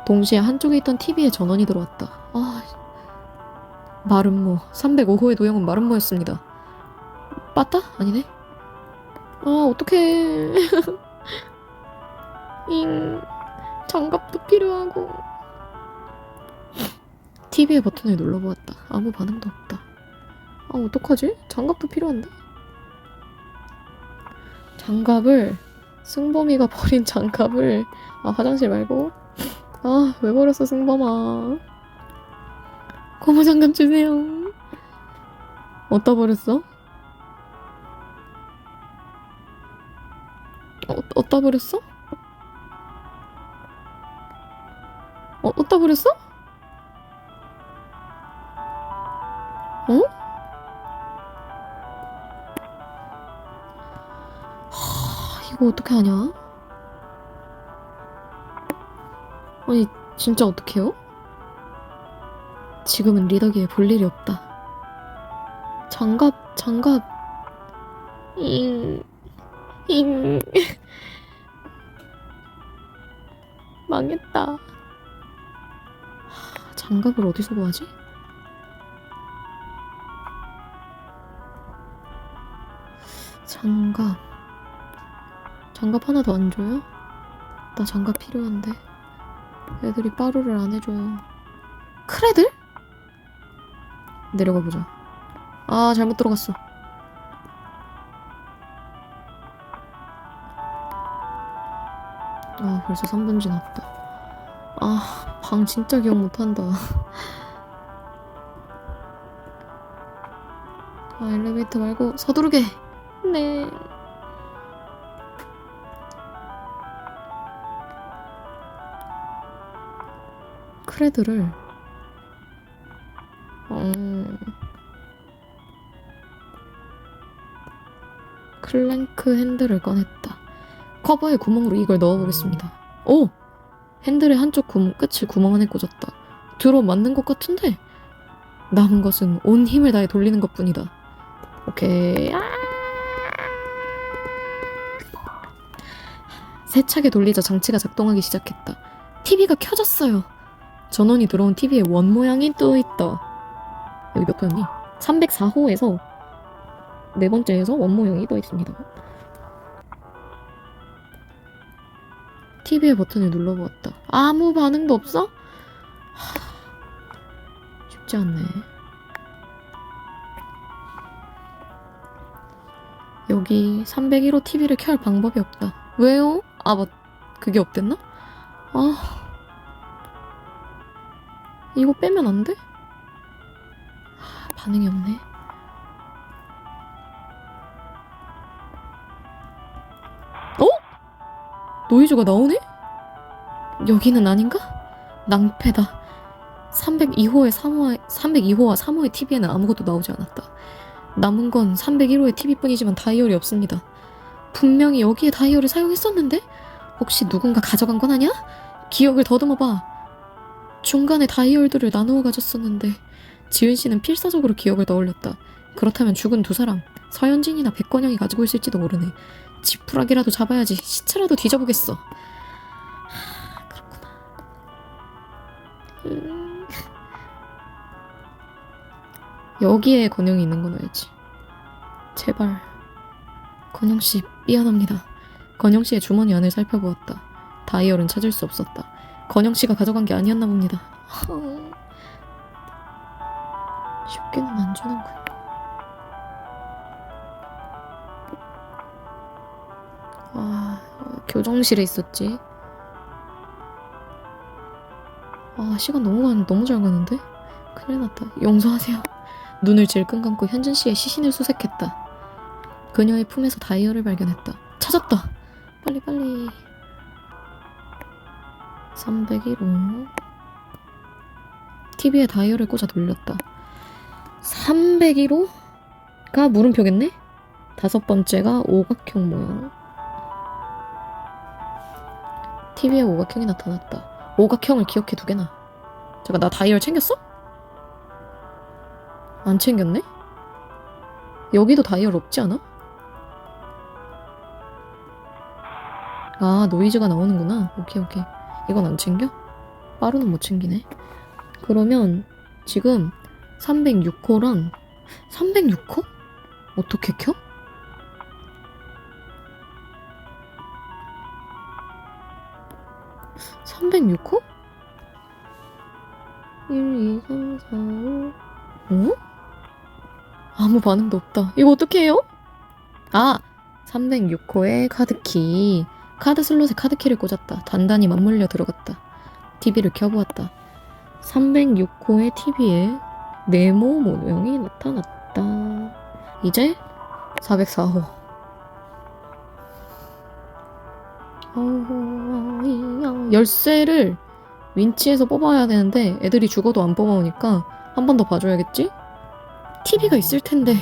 동시에 한쪽에 있던 TV에 전원이 들어왔다. 아, 마름모. 305호의 도형은 마름모였습니다. 빠따? 아니네. 아, 어떡해. 장갑도 필요하고. TV의 버튼을 눌러보았다. 아무 반응도 없다. 아, 어떡하지? 장갑도 필요한데? 승범이가 버린 장갑을, 아, 화장실 말고. 아, 왜 버렸어, 승범아. 고무장갑 주세요. 어디다 버렸어? 어디다 버렸어? 어디다 버렸어? 어? 이거 어떻게 하냐? 아니, 진짜 어떡해요? 지금은 리더기에 볼 일이 없다. 장갑. 망했다. 장갑을 어디서 구하지? 장갑. 장갑 하나 더 안 줘요? 나 장갑 필요한데. 애들이 빠루를 안 해줘요. 크레들? 내려가 보자. 아, 잘못 들어갔어. 아, 벌써 3분 지났다. 아, 방 진짜 기억 못한다. 아, 엘리베이터 말고 서두르게. 네. 크레드를 클랭크 핸들을 꺼냈다. 커버의 구멍으로 이걸 넣어보겠습니다. 오! 핸들의 한쪽 끝이 구멍 안에 꽂았다. 들어 맞는 것 같은데? 남은 것은 온 힘을 다해 돌리는 것뿐이다. 오케이. 세차게 돌리자 장치가 작동하기 시작했다. TV가 켜졌어요. 전원이 들어온 TV에 원 모양이 떠있다. 여기 몇 호였니? 304호에서 네 번째에서 원 모양이 떠있습니다. TV의 버튼을 눌러보았다. 아무 반응도 없어? 쉽지 않네. 여기 301호 TV를 켤 방법이 없다. 왜요? 아, 그게 없댔나? 아, 이거 빼면 안 돼? 반응이 없네. 노이즈가 나오네? 여기는 아닌가? 낭패다. 302호와 3호의 TV에는 아무것도 나오지 않았다. 남은 건 301호의 TV뿐이지만 다이얼이 없습니다. 분명히 여기에 다이얼을 사용했었는데? 혹시 누군가 가져간 건 아니야? 기억을 더듬어봐. 중간에 다이얼들을 나누어 가졌었는데 지은 씨는 필사적으로 기억을 떠올렸다. 그렇다면 죽은 두 사람, 서현진이나 백건영이 가지고 있을지도 모르네. 지푸라기라도 잡아야지. 시체라도 뒤져보겠어. 그렇구나. 여기에 건영이 있는 건 알지. 제발. 건영씨, 미안합니다. 건영씨의 주머니 안을 살펴보았다. 다이얼은 찾을 수 없었다. 건영씨가 가져간 게 아니었나 봅니다. 쉽게는 안 주는군. 아, 교정실에 있었지. 아, 시간 너무 잘 가는데? 큰일 났다. 용서하세요. 눈을 질끈 감고 현준 씨의 시신을 수색했다. 그녀의 품에서 다이얼을 발견했다. 찾았다. 빨리. 301호. TV에 다이얼을 꽂아 돌렸다. 301호가 물음표겠네? 다섯 번째가 오각형 모양. TV에 오각형이 나타났다. 오각형을 기억해 두게나. 잠깐, 나 다이얼 챙겼어? 안 챙겼네? 여기도 다이얼 없지 않아? 아, 노이즈가 나오는구나. 오케이. 이건 안 챙겨? 빠루는 못 챙기네. 그러면 지금 306호랑 306호? 어떻게 켜? (306호) 1, 2, 3, 4, 5 어? 아무 반응도 없다. 이거 어떻게 해요? 아! 306호의 카드키. 카드 슬롯에 카드키를 꽂았다. 단단히 맞물려 들어갔다. TV를 켜보았다. 306호의 TV에 네모 모형이 나타났다. 이제 404호. 열쇠를 윈치에서 뽑아야 되는데 애들이 죽어도 안 뽑아오니까 한 번 더 봐줘야겠지? TV가 있을 텐데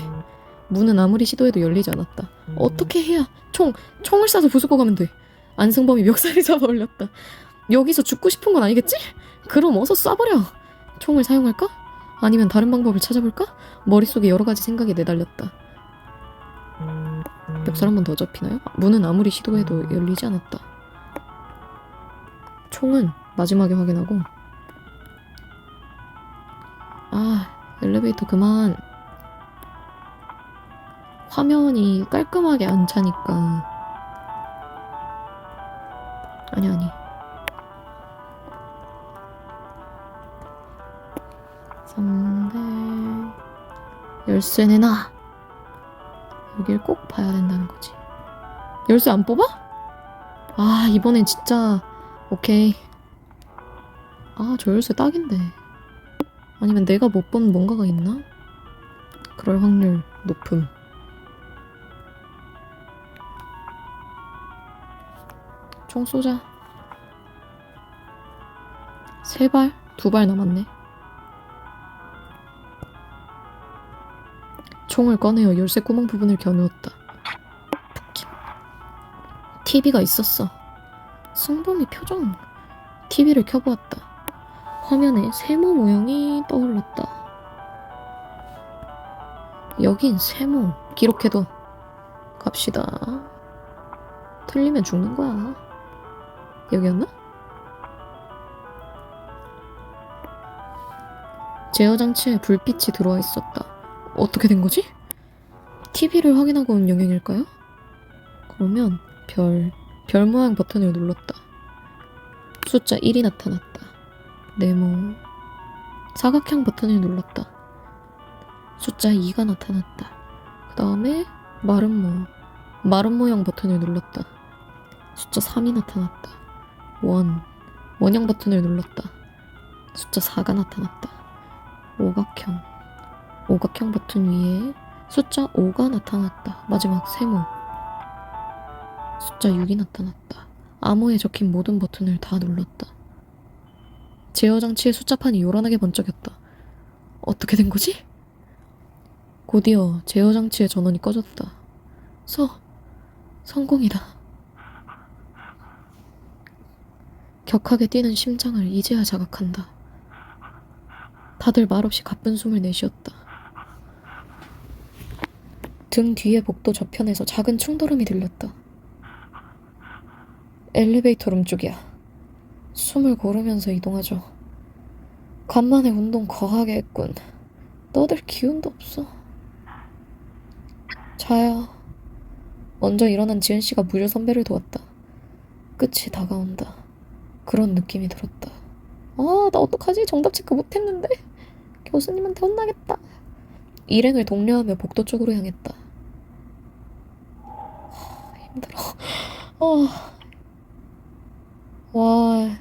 문은 아무리 시도해도 열리지 않았다. 어떻게 해야 총을 쏴서 부수고 가면 돼. 안승범이 멱살을 잡아 올렸다. 여기서 죽고 싶은 건 아니겠지? 그럼 어서 쏴버려. 총을 사용할까? 아니면 다른 방법을 찾아볼까? 머릿속에 여러 가지 생각이 내달렸다. 멱살 한 번 더 접히나요? 문은 아무리 시도해도 열리지 않았다. 총은 마지막에 확인하고. 아, 엘리베이터 그만. 화면이 깔끔하게 안 차니까 아니. 열쇠 내놔. 여길 꼭 봐야 된다는 거지. 열쇠 안 뽑아? 아, 이번엔 진짜 오케이. 아, 저 열쇠 딱인데. 아니면 내가 못 본 뭔가가 있나? 그럴 확률 높음. 총 쏘자. 3발? 2발 남았네. 총을 꺼내어 열쇠 구멍 부분을 겨누었다. TV가 있었어. 승범이 표정. TV를 켜보았다. 화면에 세모 모양이 떠올랐다. 여긴 세모. 기록해둬. 갑시다. 틀리면 죽는 거야. 여기였나? 제어 장치에 불빛이 들어와 있었다. 어떻게 된 거지? TV를 확인하고 온 영향일까요? 그러면 별 모양 버튼을 눌렀다. 숫자 1이 나타났다. 네모. 사각형 버튼을 눌렀다. 숫자 2가 나타났다. 그 다음에 마른 모양 버튼을 눌렀다. 숫자 3이 나타났다. 원형 버튼을 눌렀다. 숫자 4가 나타났다. 오각형 버튼 위에 숫자 5가 나타났다. 마지막 세모. 숫자 6이 나타났다. 암호에 적힌 모든 버튼을 다 눌렀다. 제어 장치의 숫자판이 요란하게 번쩍였다. 어떻게 된 거지? 곧이어 제어 장치의 전원이 꺼졌다. 성공이다. 격하게 뛰는 심장을 이제야 자각한다. 다들 말없이 가쁜 숨을 내쉬었다. 등 뒤의 복도 저편에서 작은 충돌음이 들렸다. 엘리베이터룸 쪽이야. 숨을 고르면서 이동하죠. 간만에 운동 거하게 했군. 떠들 기운도 없어. 자야. 먼저 일어난 지은씨가 무료 선배를 도왔다. 끝이 다가온다. 그런 느낌이 들었다. 아, 나 어떡하지? 정답 체크 못했는데. 교수님한테 혼나겠다. 일행을 독려하며 복도 쪽으로 향했다. 힘들어. 와.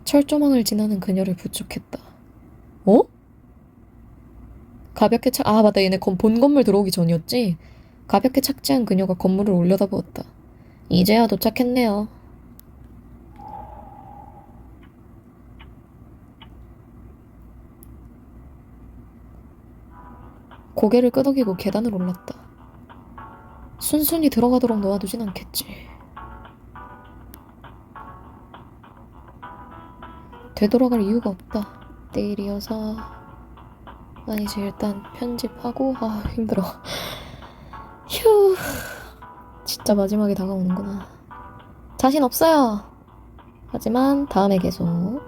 철조망을 지나는 그녀를 부축했다. 어? 가볍게 맞다. 얘네 본 건물 들어오기 전이었지? 가볍게 착지한 그녀가 건물을 올려다보았다. 이제야 도착했네요. 고개를 끄덕이고 계단을 올랐다. 순순히 들어가도록 놓아두진 않겠지. 되돌아갈 이유가 없다. 내일이어서. 아니지, 일단 편집하고. 아, 힘들어. 휴. 진짜 마지막이 다가오는구나. 자신 없어요. 하지만 다음에 계속.